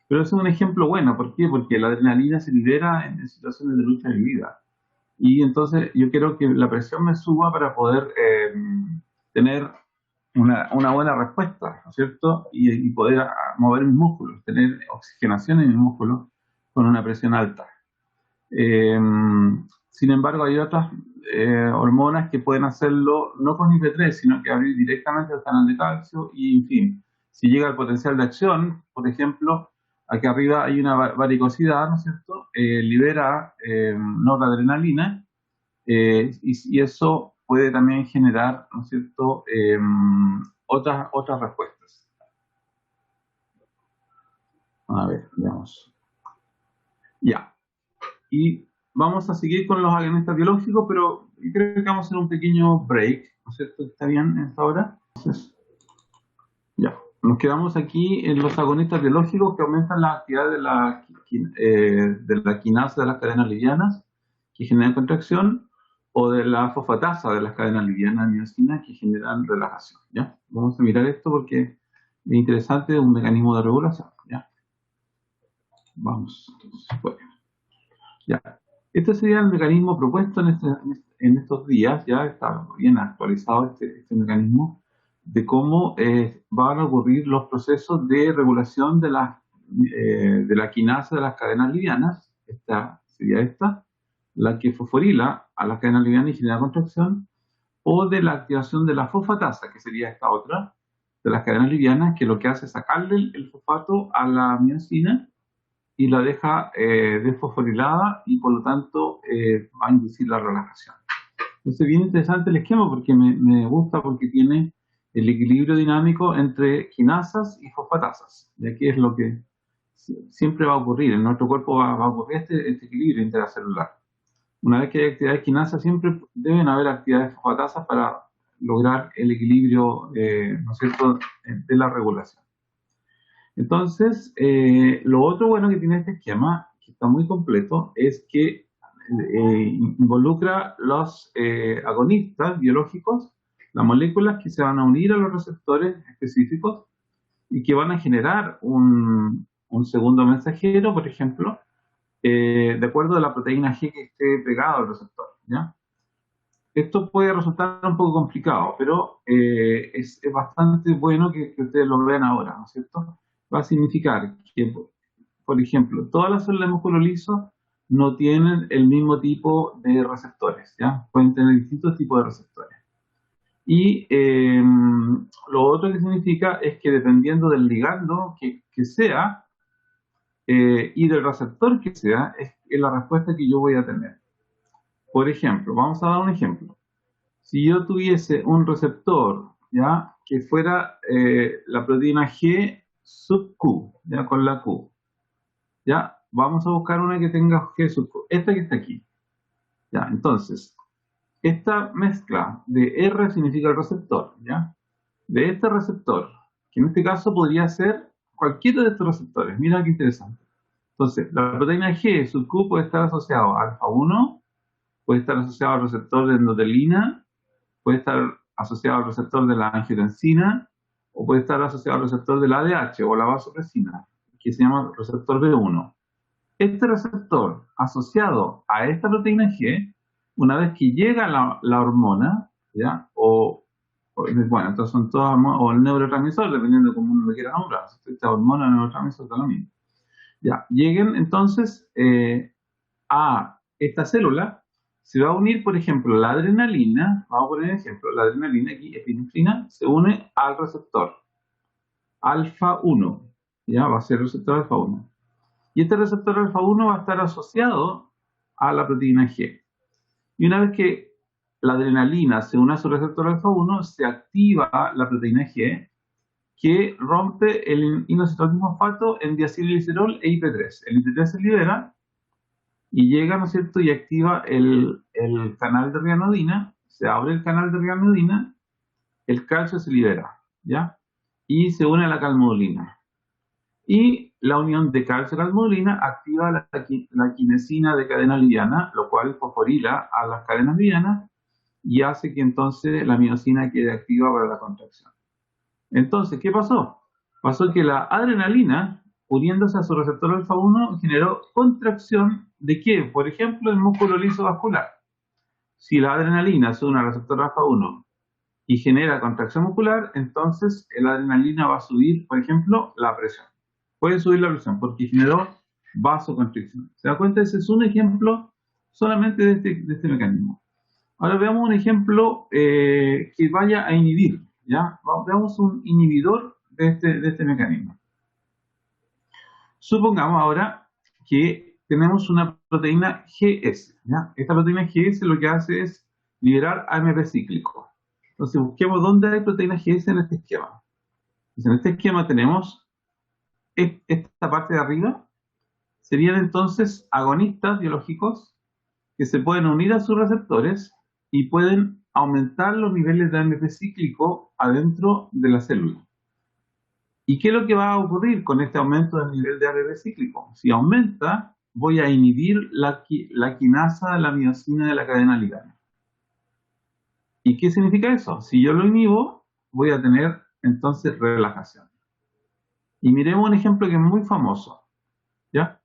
Pero ese es un ejemplo bueno, ¿por qué? Porque la adrenalina se libera en situaciones de lucha y vida. Y entonces yo quiero que la presión me suba para poder tener una buena respuesta, ¿no es cierto? Y poder mover mis músculos, tener oxigenación en mis músculos con una presión alta. Sin embargo, hay otras hormonas que pueden hacerlo no con IP3, sino que abrir directamente el canal de calcio y, en fin, si llega el potencial de acción, por ejemplo, aquí arriba hay una varicosidad, ¿no es cierto? Libera noradrenalina y eso puede también generar, ¿no es cierto?, otras respuestas. A ver, veamos. Ya. Y vamos a seguir con los agonistas biológicos, pero creo que vamos a hacer un pequeño break, ¿no es cierto? ¿Está bien en esta hora? Entonces, ya. Nos quedamos aquí en los agonistas biológicos que aumentan la actividad de la quinasa de las cadenas livianas que generan contracción o de la fosfatasa de las cadenas livianas miosina que generan relajación, ¿ya? Vamos a mirar esto porque es interesante, un mecanismo de regulación, ¿ya? Vamos, entonces, bueno. Ya. Este sería el mecanismo propuesto en estos días, ya está bien actualizado este mecanismo, de cómo van a ocurrir los procesos de regulación de la quinasa de las cadenas livianas. Esta sería la que fosforila a las cadenas livianas y genera contracción, o de la activación de la fosfatasa, que sería esta otra, de las cadenas livianas, que lo que hace es sacarle el fosfato a la miosina y la deja desfosforilada y por lo tanto va a inducir la relajación. Entonces, bien interesante el esquema porque me gusta porque tiene el equilibrio dinámico entre quinasas y fosfatasas. Y aquí es lo que siempre va a ocurrir. En nuestro cuerpo va a ocurrir este equilibrio intercelular. Una vez que hay actividades quinasas, siempre deben haber actividades fosfatasas para lograr el equilibrio, ¿no es cierto?, de la regulación. Entonces, lo otro bueno que tiene este esquema, que está muy completo, es que involucra los agonistas biológicos, las moléculas que se van a unir a los receptores específicos y que van a generar un segundo mensajero, por ejemplo, de acuerdo a la proteína G que esté pegada al receptor, ¿ya? Esto puede resultar un poco complicado, pero es bastante bueno que ustedes lo vean ahora, ¿no es cierto? Va a significar que, por ejemplo, todas las células de músculo liso no tienen el mismo tipo de receptores, ¿ya? Pueden tener distintos tipos de receptores. Y lo otro que significa es que dependiendo del ligando que sea y del receptor que sea, es la respuesta que yo voy a tener. Por ejemplo, vamos a dar un ejemplo. Si yo tuviese un receptor, ¿ya?, que fuera la proteína G sub Q, ¿ya?, con la Q, ¿ya? Vamos a buscar una que tenga G sub Q, esta que está aquí, ¿ya? Entonces, esta mezcla de R significa el receptor, ¿ya?, de este receptor, que en este caso podría ser cualquiera de estos receptores. Mira qué interesante. Entonces, la proteína G sub Q puede estar asociado a alfa 1, puede estar asociado al receptor de endotelina, puede estar asociado al receptor de la angiotensina, o puede estar asociado al receptor de la ADH o la vasopresina, que se llama receptor B1. Este receptor asociado a esta proteína G, una vez que llega la hormona, ¿ya?, bueno, entonces son todas, o el neurotransmisor, dependiendo de cómo uno lo quiera nombrar, esta hormona, neurotransmisor, está lo mismo. Ya, lleguen entonces a esta célula, se va a unir, por ejemplo, la adrenalina, vamos a poner ejemplo, la adrenalina aquí, epinefrina, se une al receptor alfa 1, ya va a ser el receptor alfa 1. Y este receptor alfa 1 va a estar asociado a la proteína G. Y una vez que la adrenalina se une a su receptor alfa 1, se activa la proteína G, que rompe el inositol-fosfato en diacilglicerol e IP3. El IP3 se libera y llega, ¿no es cierto?, y activa el canal de rianodina, se abre el canal de rianodina, el calcio se libera, ¿ya? Y se une a la calmodulina. Y la unión de calcio-calmodulina activa la quinesina de cadena liviana, lo cual fosforila a las cadenas livianas y hace que entonces la miosina quede activa para la contracción. Entonces, ¿qué pasó? Pasó que la adrenalina, uniéndose a su receptor alfa 1, generó contracción de qué? Por ejemplo, el músculo liso vascular. Si la adrenalina se une al receptor alfa 1 y genera contracción muscular, entonces la adrenalina va a subir, por ejemplo, la presión. Puede subir la presión porque generó vasoconstricción. ¿Se da cuenta? Ese es un ejemplo solamente de este mecanismo. Ahora veamos un ejemplo que vaya a inhibir, ¿ya? Veamos un inhibidor de este mecanismo. Supongamos ahora que tenemos una proteína GS, ¿ya? Esta proteína GS lo que hace es liberar AMP cíclico. Entonces busquemos dónde hay proteína GS en este esquema. Entonces, en este esquema tenemos esta parte de arriba, serían entonces agonistas biológicos que se pueden unir a sus receptores y pueden aumentar los niveles de AMP cíclico adentro de la célula. ¿Y qué es lo que va a ocurrir con este aumento del nivel de AMP cíclico? Si aumenta, voy a inhibir la quinasa de la miosina de la cadena liviana. ¿Y qué significa eso? Si yo lo inhibo, voy a tener entonces relajación. Y miremos un ejemplo que es muy famoso, ¿ya?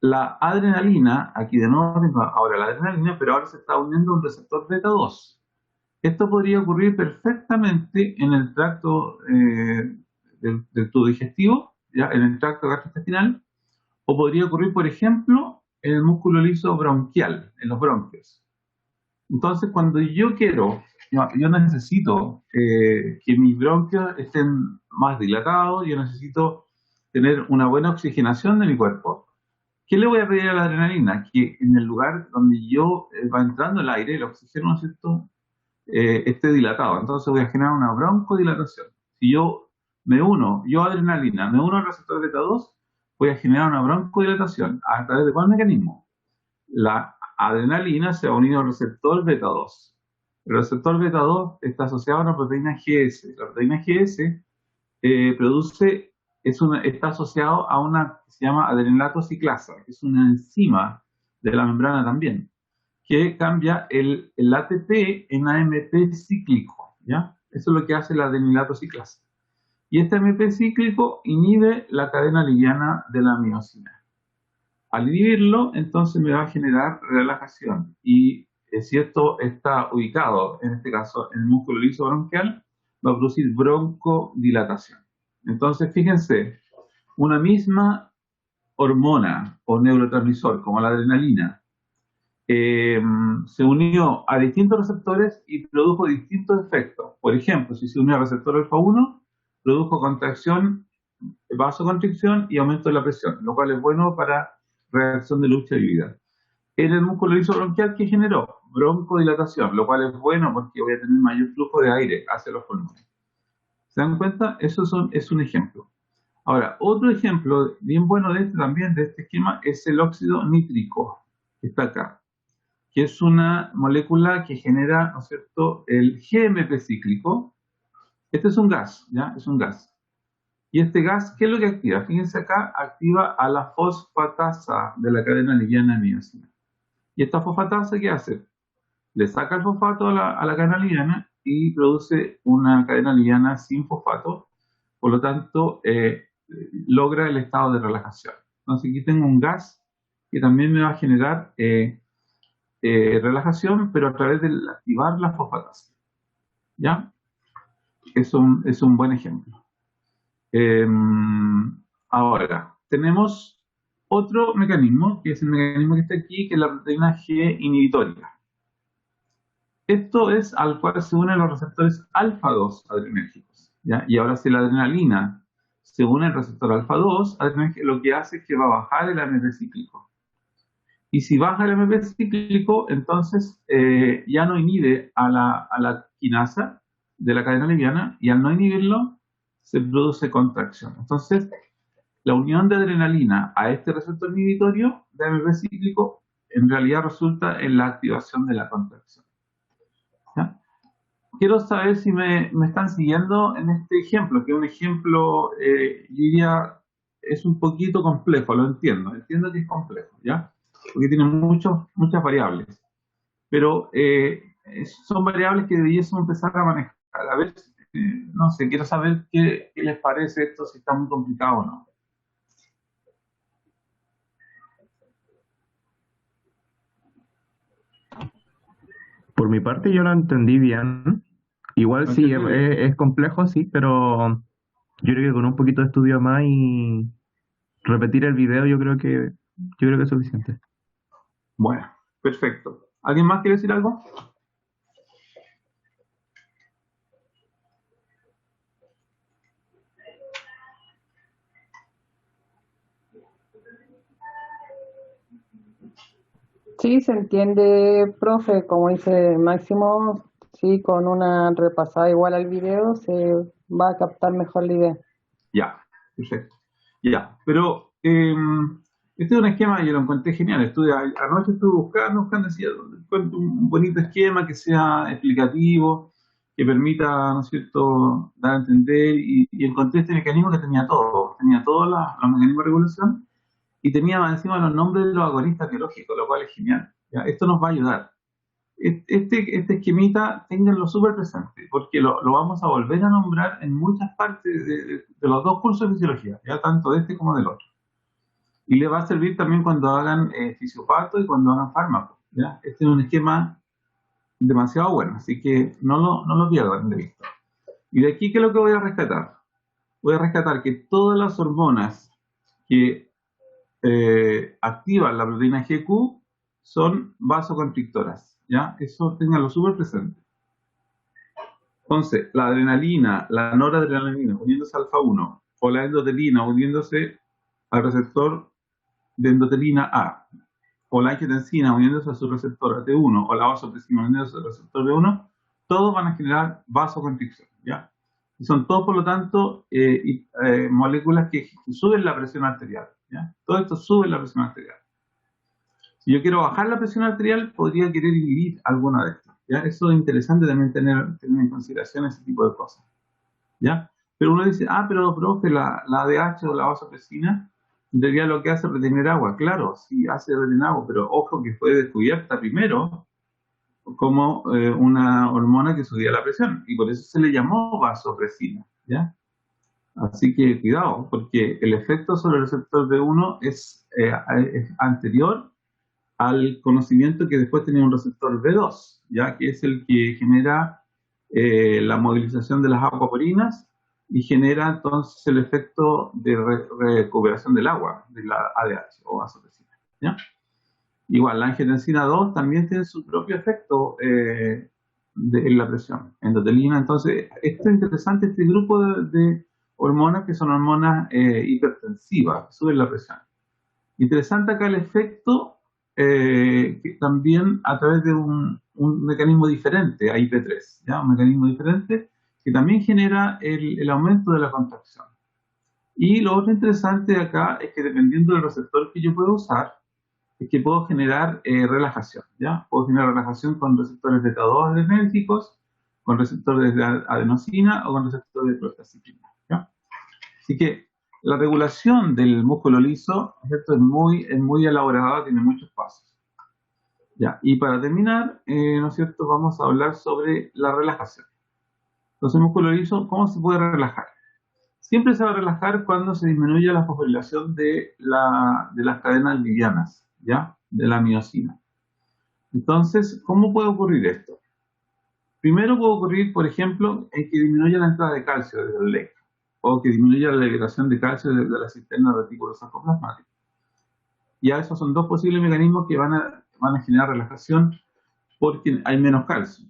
La adrenalina, aquí de nuevo tengo ahora la adrenalina, pero ahora se está uniendo a un receptor beta 2. Esto podría ocurrir perfectamente en el tracto del tubo digestivo, ¿ya? En el tracto gastrointestinal, o podría ocurrir, por ejemplo, en el músculo liso bronquial, en los bronquios. Entonces, cuando yo necesito que mis bronquios estén más dilatados, yo necesito tener una buena oxigenación de mi cuerpo. ¿Qué le voy a pedir a la adrenalina? Que en el lugar donde yo va entrando el aire, el oxígeno, ¿no es cierto?, esté dilatado. Entonces voy a generar una broncodilatación. Si yo adrenalina, me uno al receptor beta 2, voy a generar una broncodilatación. ¿A través de cuál mecanismo? La adrenalina se ha unido al receptor beta 2. El receptor beta 2 está asociado a una proteína GS. La proteína GS está asociado a una que se llama adrenalato ciclasa, que es una enzima de la membrana también, que cambia el ATP en AMP cíclico, ¿ya? Eso es lo que hace la adrenalato ciclasa. Y este AMP cíclico inhibe la cadena liviana de la miosina. Al inhibirlo, entonces me va a generar relajación. Y si esto está ubicado, en este caso, en el músculo liso bronquial, va a producir broncodilatación. Entonces, fíjense, una misma hormona o neurotransmisor, como la adrenalina, se unió a distintos receptores y produjo distintos efectos. Por ejemplo, si se unió al receptor alfa 1, produjo contracción, vasoconstricción y aumento de la presión, lo cual es bueno para reacción de lucha y vida. En el músculo liso bronquial, ¿qué generó? Broncodilatación, lo cual es bueno porque voy a tener mayor flujo de aire hacia los pulmones. ¿Se dan cuenta? Eso es un ejemplo. Ahora, otro ejemplo bien bueno de este esquema, es el óxido nítrico, que está acá, que es una molécula que genera, ¿no es cierto?, el GMP cíclico. Este es un gas, ¿ya? Es un gas. Y este gas, ¿qué es lo que activa? Fíjense acá, activa a la fosfatasa de la cadena liviana de miosina. ¿Y esta fosfatasa qué hace? Le saca el fosfato a la cadena liviana y produce una cadena liviana sin fosfato, por lo tanto, logra el estado de relajación. Entonces aquí tengo un gas que también me va a generar relajación, pero a través de activar la fosfatasa. ¿Ya? Es un buen ejemplo. Ahora, tenemos otro mecanismo, que es el mecanismo que está aquí, que es la proteína G inhibitoria. Esto es al cual se unen los receptores alfa 2 adrenérgicos, ¿ya? Y ahora si la adrenalina se une al receptor alfa 2 adrenérgico, lo que hace es que va a bajar el AMP cíclico. Y si baja el AMP cíclico, entonces ya no inhibe a la quinasa de la cadena liviana, y al no inhibirlo, se produce contracción. Entonces, la unión de adrenalina a este receptor inhibitorio de AMP cíclico en realidad resulta en la activación de la contracción. ¿Ya? Quiero saber si me están siguiendo en este ejemplo, que es un ejemplo, yo diría, es un poquito complejo, lo entiendo que es complejo, ¿ya? Porque tiene muchas variables. Pero son variables que debiésemos empezar a manejar. A ver, no sé, quiero saber qué les parece esto, si está muy complicado o no. Por mi parte yo lo entendí bien. Igual sí, es complejo, sí, pero yo creo que con un poquito de estudio más y repetir el video yo creo que es suficiente. Bueno, perfecto. ¿Alguien más quiere decir algo? Sí, se entiende, profe, como dice Máximo, sí, con una repasada igual al video se va a captar mejor la idea. Ya, perfecto. Ya, pero este es un esquema que yo lo encontré genial. Anoche estuve buscando, decía, encuentro un bonito esquema que sea explicativo, que permita, ¿no es cierto?, dar a entender, y encontré este mecanismo que tenía todos los mecanismos de regulación, y tenía más encima los nombres de los agonistas biológicos, lo cual es genial. ¿Ya? Esto nos va a ayudar. Este esquemita, ténganlo súper presente, porque lo vamos a volver a nombrar en muchas partes de los dos cursos de fisiología, ya tanto de este como del otro. Y le va a servir también cuando hagan fisiopato y cuando hagan fármacos, ¿ya? Este es un esquema demasiado bueno, así que no lo pierdan de vista. Y de aquí, ¿qué es lo que voy a rescatar? Voy a rescatar que todas las hormonas que activan la proteína GQ son vasoconstrictoras, ¿ya? Eso ténganlo súper presente. Entonces, la adrenalina, la noradrenalina uniéndose al alfa 1 o la endotelina uniéndose al receptor de endotelina A, o la angiotensina uniéndose a su receptor AT1, o la vasopresina uniéndose al receptor B1, todos van a generar vasoconstricción, ¿ya? Y son todos, por lo tanto, moléculas que suben la presión arterial, ¿ya? Todo esto sube la presión arterial. Si yo quiero bajar la presión arterial, podría querer inhibir alguna de estas, ¿ya? Eso es interesante también tener en consideración ese tipo de cosas, ¿ya? Pero uno dice, pero profe, la ADH o la vasopresina, en realidad lo que hace es retener agua. Claro, sí, hace retener agua, pero ojo que fue descubierta primero como una hormona que subía la presión, y por eso se le llamó vasopresina, ¿ya? Así que cuidado, porque el efecto sobre el receptor B1 es anterior al conocimiento que después tenía un receptor B2, ¿ya? Que es el que genera la movilización de las acuaporinas y genera entonces el efecto de recuperación del agua, de la ADH o vasopresina, ¿ya? Igual, la angiotensina 2 también tiene su propio efecto en la presión endotelina. Entonces, esto es interesante, este grupo de hormonas que son hormonas hipertensivas, que suben la presión. Interesante acá el efecto que también a través de un mecanismo diferente a IP3, ¿ya? Un mecanismo diferente que también genera el aumento de la contracción. Y lo otro interesante acá es que dependiendo del receptor que yo pueda usar, es que puedo generar relajación, ¿ya? Puedo generar relajación con receptores beta-2 adrenérgicos, con receptores de adenosina o con receptores de prostaciclina, ¿ya? Así que la regulación del músculo liso, ¿cierto? Es muy elaborada, tiene muchos pasos. Ya, y para terminar, ¿no es cierto? Vamos a hablar sobre la relajación. Entonces, el músculo liso, ¿cómo se puede relajar? Siempre se va a relajar cuando se disminuye la fosforilación de las cadenas livianas, ¿ya? De la miosina. Entonces, ¿cómo puede ocurrir esto? Primero puede ocurrir, por ejemplo, en que disminuya la entrada de calcio desde el electro, o que disminuya la liberación de calcio desde la cisterna reticulosarcoplasmática. Ya esos son dos posibles mecanismos que van a generar relajación porque hay menos calcio.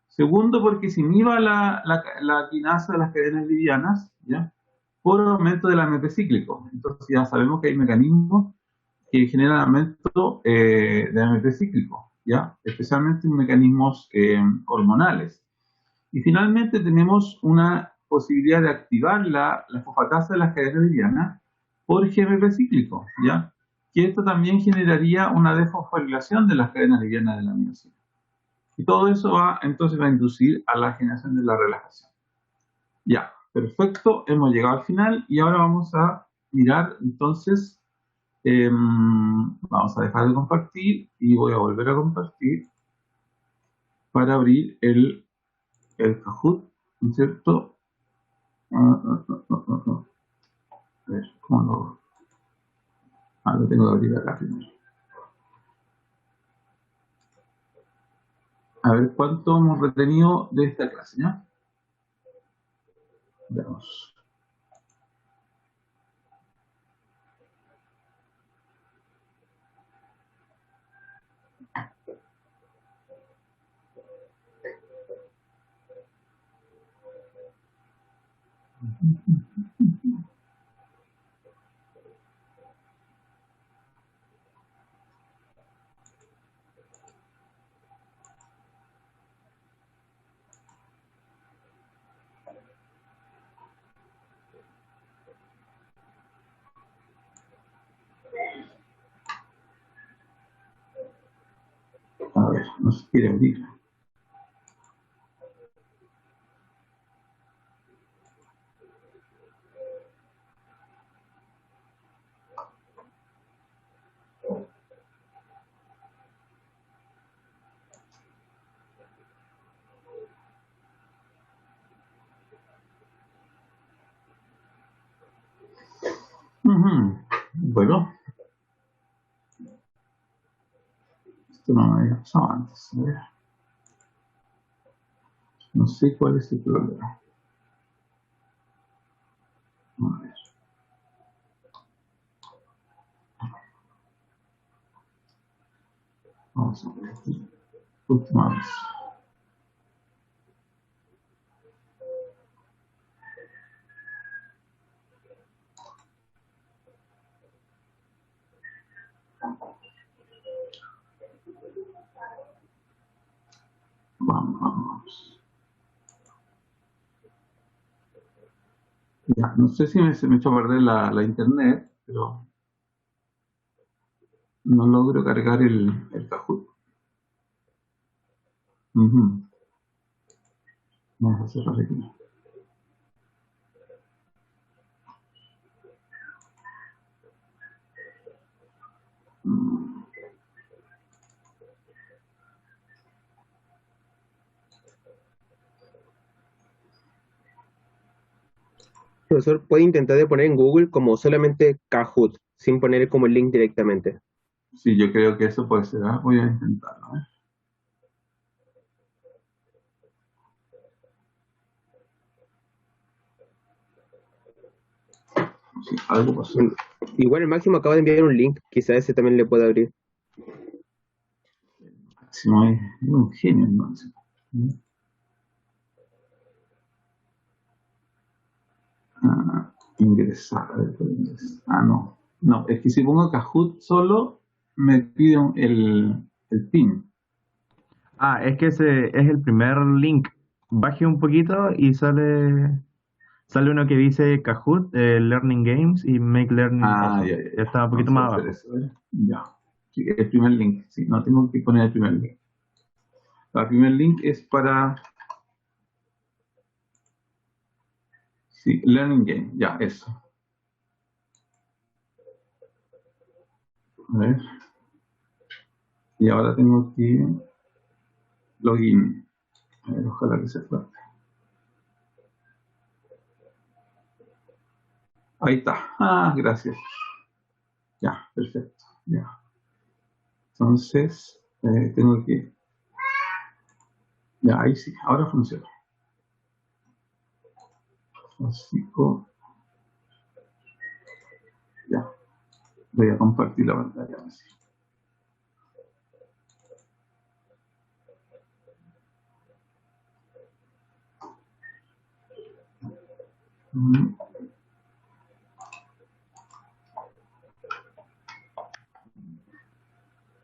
Segundo, porque se inhiba la quinasa de las cadenas livianas, ¿ya? Por aumento del AMP cíclico. Entonces ya sabemos que hay mecanismos que generan aumento de AMP cíclico, ¿ya? Especialmente en mecanismos hormonales. Y finalmente tenemos una posibilidad de activar la fosfatasa de las cadenas livianas por GMP cíclico, ¿ya? Que esto también generaría una desfosforilación de las cadenas livianas de la miosina. Y todo eso entonces va a inducir a la generación de la relajación. Ya, perfecto, hemos llegado al final y ahora vamos a mirar entonces, vamos a dejar de compartir y voy a volver a compartir para abrir el Kahoot, ¿no es cierto? A ver, ¿cómo lo...? Lo tengo que abrir acá primero. A ver cuánto hemos retenido de esta clase, ¿ya? Veamos. A ver, no se quiere abrir. Bueno, Esto no me había pasado antes. A ver. No sé cuál es el problema. A ver. Vamos a ver aquí. Última vez. Vamos. Ya, no sé si se me echó a perder la internet, pero no logro cargar el Kahoot. Vamos a cerrar aquí. Profesor, puede intentar de poner en Google como solamente Kahoot, sin poner como el link directamente. Sí, yo creo que eso puede ser. Voy a intentarlo. Sí, algo pasó. Igual el Máximo acaba de enviar un link, quizá ese también le pueda abrir. Máximo es un genio, ¿no? Ingresar. A ver, no. No, es que si pongo Kahoot solo, me pide el PIN. Ah, es que ese es el primer link. Baje un poquito y sale uno que dice Kahoot, Learning Games y Make Learning Awesome. Ya. Está un poquito Vamos más a hacer abajo. eso, ¿eh? Ya. Sí, el primer link. Sí, no tengo que poner el primer link. El primer link es para... Sí, Learning Game. Ya, eso. A ver. Y ahora tengo que login. A ver, ojalá que se pueda. Ahí está. Gracias. Ya, perfecto. Ya. Entonces, tengo que... Ya, ahí sí. Ahora funciona. Francisco. Ya. Voy a compartir la pantalla. Así.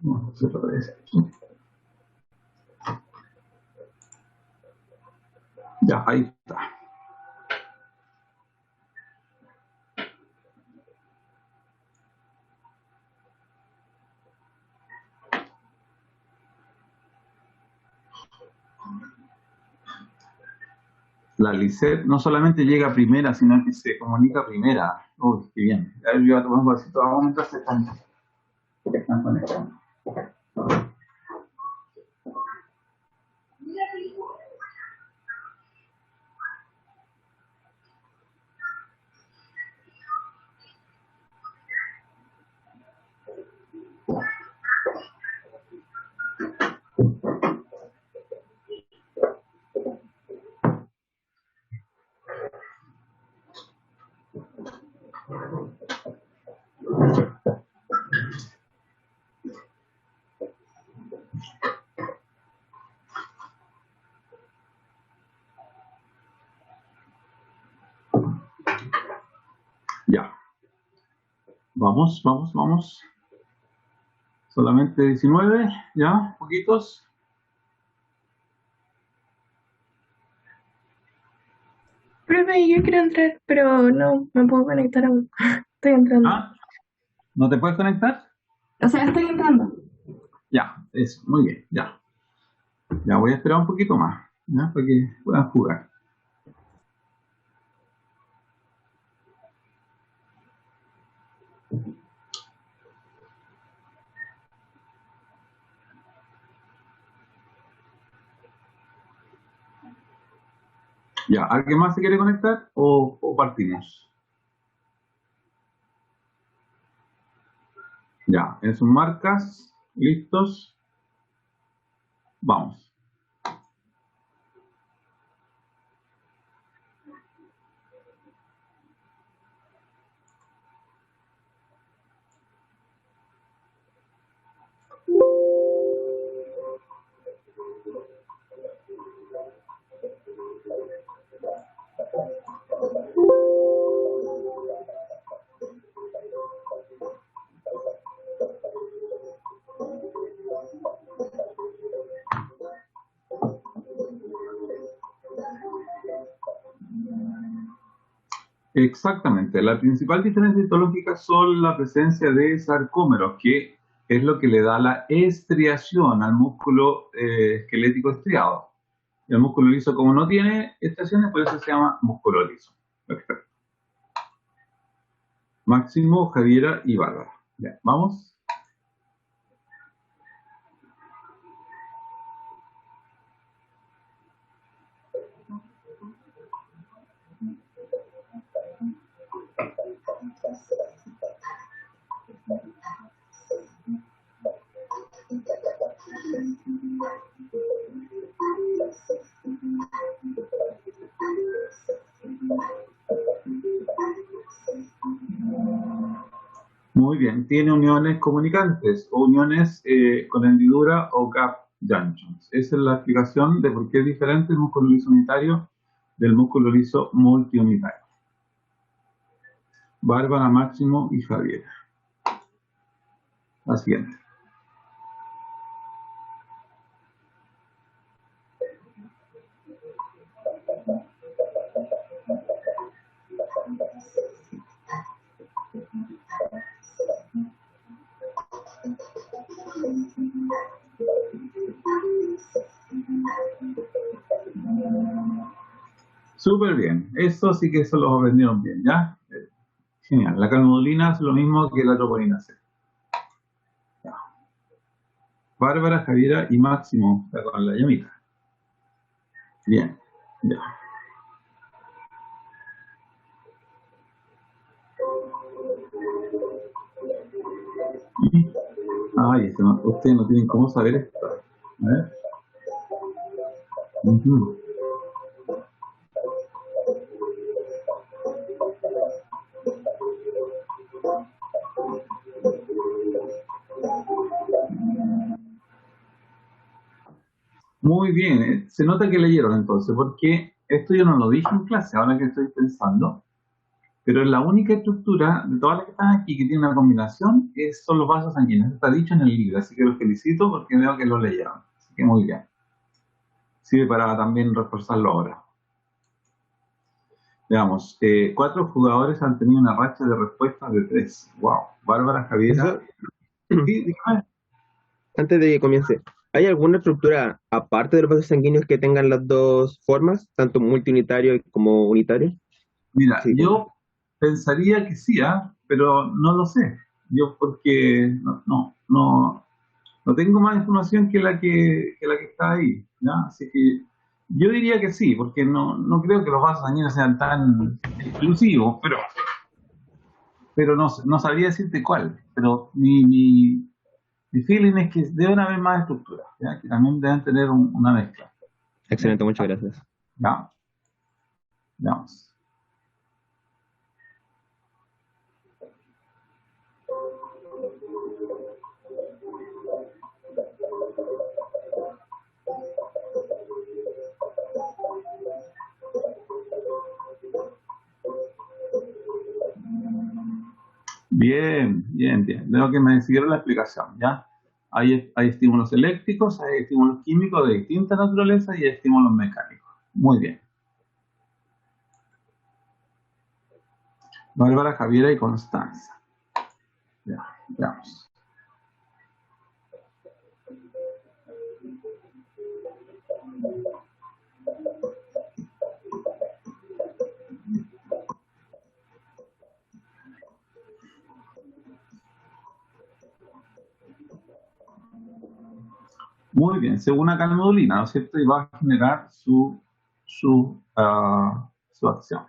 Vamos a cerrar esto. Ya, ahí está. La Lisette no solamente llega primera, sino que se comunica primera. Uy, qué bien. A ver, yo voy a tomar un vasito de agua mientras se están conectando. Ya. Vamos. Solamente 19, ya, poquitos. Profe, yo quiero entrar, pero no me puedo conectar aún. Estoy entrando. ¿No te puedes conectar? O sea, estoy entrando. Ya, eso, muy bien, ya. Ya voy a esperar un poquito más, ¿ya? Para que puedan jugar. Ya, ¿alguien más se quiere conectar o partimos? Ya, en sus marcas, listos. Vamos. Exactamente. La principal diferencia histológica son la presencia de sarcómeros, que es lo que le da la estriación al músculo esquelético estriado. El músculo liso, como no tiene estriaciones, por eso se llama músculo liso. Perfecto. Máximo, Javiera y Bárbara. Ya, vamos. Muy bien, tiene uniones comunicantes o uniones con hendidura o gap junctions. Esa es la explicación de por qué es diferente el músculo liso unitario del músculo liso multiunitario. Bárbara, Máximo y Javier. La siguiente. Súper bien. Eso sí que eso lo aprendieron bien, ¿ya? Genial. La calmodulina es lo mismo que la troponina C. Ya. Bárbara, Javiera y Máximo con la llamita. Bien. Ya. Ay, ustedes no tienen cómo saber esto. A ver. Ujú. Muy bien, se nota que leyeron entonces, porque esto yo no lo dije en clase, ahora que estoy pensando, pero es la única estructura de todas las que están aquí que tiene una combinación son los vasos sanguíneos. Está dicho en el libro, así que los felicito porque veo que lo leyeron. Así que muy bien. Sirve para también reforzarlo ahora. Veamos, 4 jugadores han tenido una racha de respuestas de 3. Wow. Bárbara, Javiera. Sí, dígame. Antes de que comience, ¿hay alguna estructura aparte de los vasos sanguíneos que tengan las dos formas, tanto multiunitario como unitario? Mira, Sí, yo pensaría que sí, pero no lo sé. Yo porque no tengo más información que la que está ahí, ¿ya? Así que yo diría que sí, porque no creo que los vasos sanguíneos sean tan exclusivos, pero no sabría decirte cuál. Pero mi feeling es que deben haber más estructuras, ¿ya? Que también deben tener una mezcla. excelente, muchas gracias. ¿Ya? Veamos. Bien, bien, bien. Veo que me siguieron la explicación, ¿ya? Hay estímulos eléctricos, hay estímulos químicos de distinta naturaleza y hay estímulos mecánicos. Muy bien. Bárbara, Javiera y Constanza. Ya, veamos. Muy bien, según una calmodulina, ¿no es cierto? Y va a generar su acción.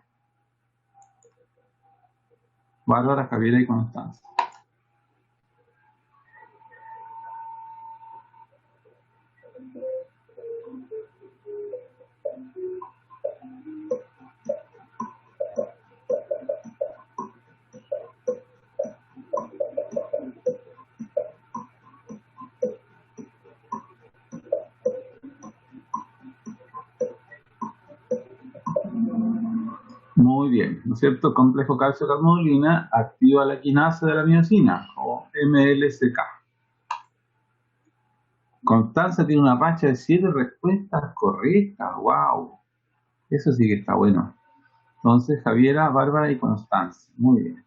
Bárbara, Javiera y Constanza. Muy bien, ¿no es cierto? Complejo calcio-carnodulina activa la quinasa de la miosina, o MLCK. Constanza tiene una racha de 7 respuestas correctas, wow. Eso sí que está bueno. Entonces, Javiera, Bárbara y Constanza. Muy bien.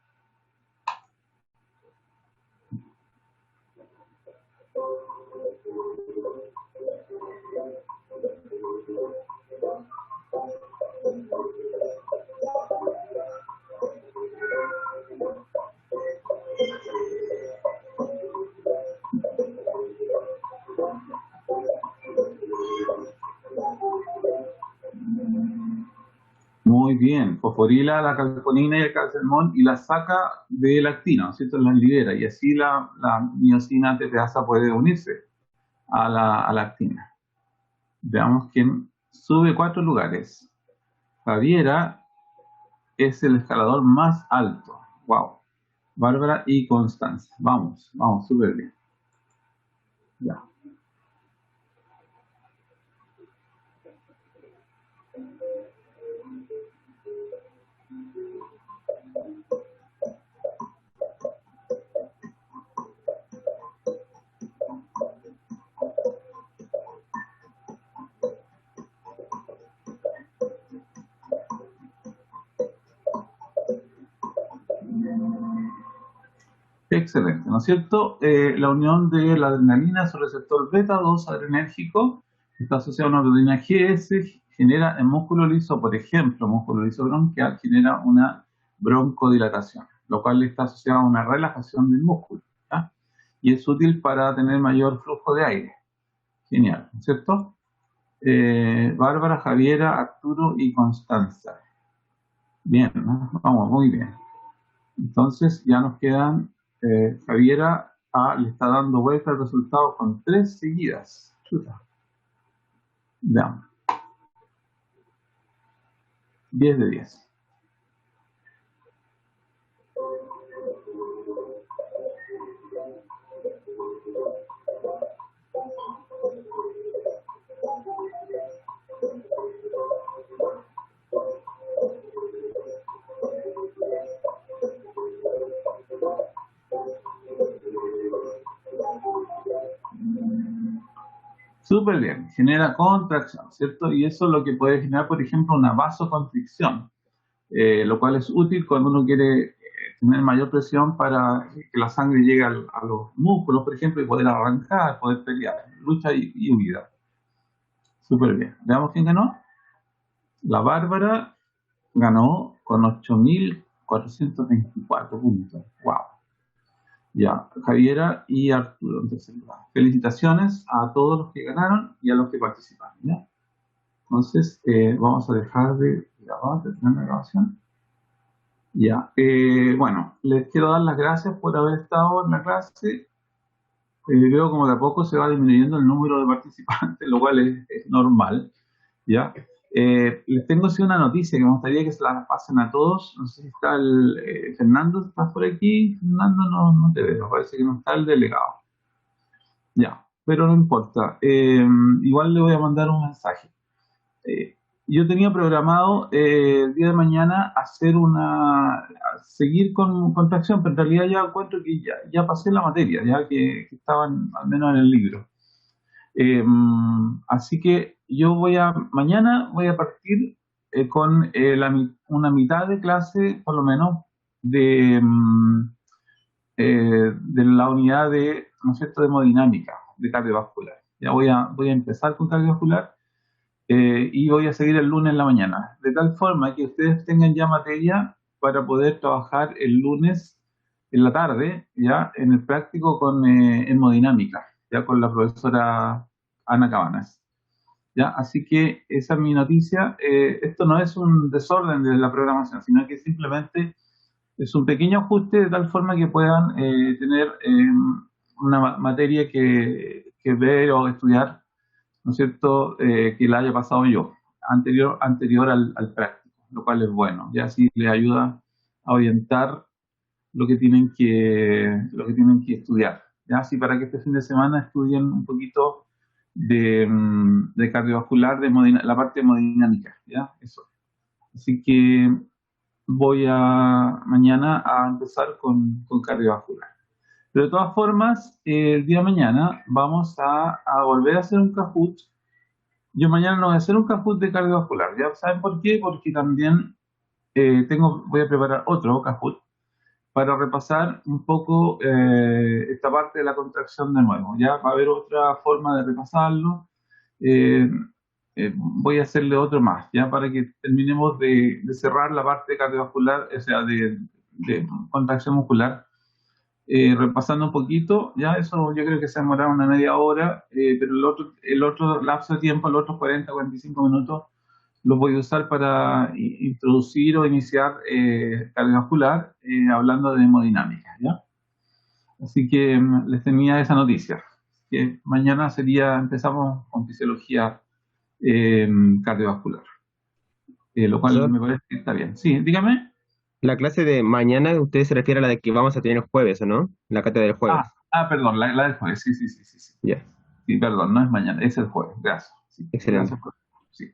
Muy bien, fosforila la calcitonina y el calcemón y la saca de la actina, ¿no es cierto? La libera y así la miosina tepeasa puede unirse a la actina. Veamos quién sube 4 lugares. Javiera es el escalador más alto. Wow. Bárbara y Constanza. Vamos, súper bien. Ya. Excelente, ¿no es cierto? La unión de la adrenalina a su receptor beta-2 adrenérgico está asociado a una proteína GS, genera en músculo liso, por ejemplo, músculo liso bronquial, genera una broncodilatación, lo cual está asociado a una relajación del músculo, ¿ya? Y es útil para tener mayor flujo de aire. Genial, ¿no es cierto? Bárbara, Javiera, Arturo y Constanza. Bien, ¿no? Vamos, muy bien. Entonces ya nos quedan, Javiera le está dando vuelta al resultado con 3 seguidas. Chuta. Veamos. 10 de 10. Súper bien, genera contracción, ¿cierto? Y eso es lo que puede generar, por ejemplo, una vasoconstricción, lo cual es útil cuando uno quiere tener mayor presión para que la sangre llegue a los músculos, por ejemplo, y poder arrancar, poder pelear, lucha y huida. Súper bien. Veamos quién ganó. La Bárbara ganó con 8.424 puntos. ¡Wow! Ya, Javiera y Arturo. Entonces, felicitaciones a todos los que ganaron y a los que participaron, ¿ya? Entonces, vamos a dejar de grabar, de tener la grabación. Ya, bueno, les quiero dar las gracias por haber estado en la clase. Veo como de a poco se va disminuyendo el número de participantes, lo cual es normal, ¿ya? Les tengo así una noticia que me gustaría que se la pasen a todos. No sé si está Fernando, ¿estás por aquí? Fernando, no te veo, parece que no está el delegado. Ya, pero no importa. Igual le voy a mandar un mensaje. Yo tenía programado el día de mañana seguir con contracción, pero en realidad ya encuentro que ya pasé la materia, ya que estaban al menos en el libro. Así que yo mañana voy a partir con una mitad de clase, por lo menos, de la unidad de, ¿no es cierto?, de hemodinámica, de cardiovascular. Ya voy a empezar con cardiovascular y voy a seguir el lunes en la mañana, de tal forma que ustedes tengan ya materia para poder trabajar el lunes en la tarde, ya en el práctico con hemodinámica, ya con la profesora Ana Cabanas. ¿Ya? Así que esa es mi noticia. Esto no es un desorden de la programación, sino que simplemente es un pequeño ajuste de tal forma que puedan tener una materia que ver o estudiar, ¿no es cierto?, que la haya pasado yo, anterior al práctico, lo cual es bueno. Ya así les ayuda a orientar lo que tienen que estudiar. Ya así para que este fin de semana estudien un poquito de cardiovascular, la parte hemodinámica, ¿ya? Eso. Así que voy a mañana a empezar con cardiovascular. Pero de todas formas, el día de mañana vamos a volver a hacer un Kahoot. Yo mañana no voy a hacer un Kahoot de cardiovascular. ¿Ya saben por qué? Porque también voy a preparar otro Kahoot para repasar un poco esta parte de la contracción de nuevo. Ya va a haber otra forma de repasarlo. Voy a hacerle otro más, ya para que terminemos de cerrar la parte cardiovascular, o sea, de contracción muscular, repasando un poquito. Ya eso yo creo que se demorará una media hora, pero el otro lapso de tiempo, los otros 45 minutos, los voy a usar para introducir o iniciar cardiovascular, hablando de hemodinámica, ¿ya? Así que les tenía esa noticia, que mañana empezamos con fisiología cardiovascular, lo cual me parece que está bien. Sí, dígame. La clase de mañana, usted se refiere a la de que vamos a tener el jueves, ¿o no? La cátedra del jueves. Perdón, la del jueves, sí. Ya. Sí, perdón, no es mañana, es el jueves, gracias. Sí, Excelente. gracias sí.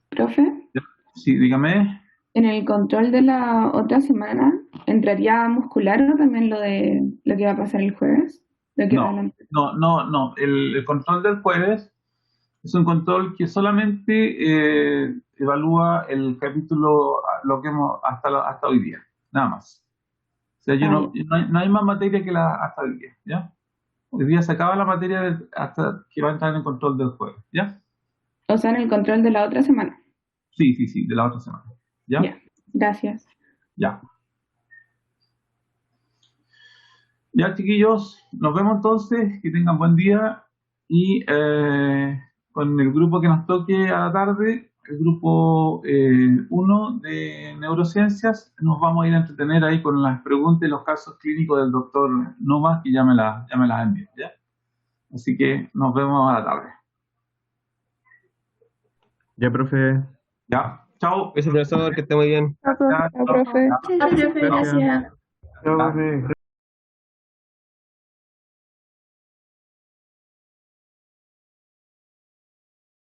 Profe, Sí, dígame. en el control de la otra semana, ¿entraría muscular o también lo de lo que va a pasar el jueves? Lo que van a- No. El control del jueves es un control que solamente evalúa el capítulo, lo que hemos hasta hoy día, nada más. O sea, no hay más materia que hasta hoy día, ¿ya? Hoy día se acaba la materia hasta que va a entrar en el control del jueves, ¿ya? O sea, en el control de la otra semana. Sí, de la otra semana, ¿ya? Ya, gracias. Ya. Ya, chiquillos, nos vemos entonces, que tengan buen día y con el grupo que nos toque a la tarde, el grupo 1 de neurociencias, nos vamos a ir a entretener ahí con las preguntas y los casos clínicos del doctor Numas, que ya me las envió, ¿ya? Así que nos vemos a la tarde. Ya, profe. Ya, chao. Ese profesor, que esté muy bien. Chao, profe. Muchas gracias. Gracias. Chao.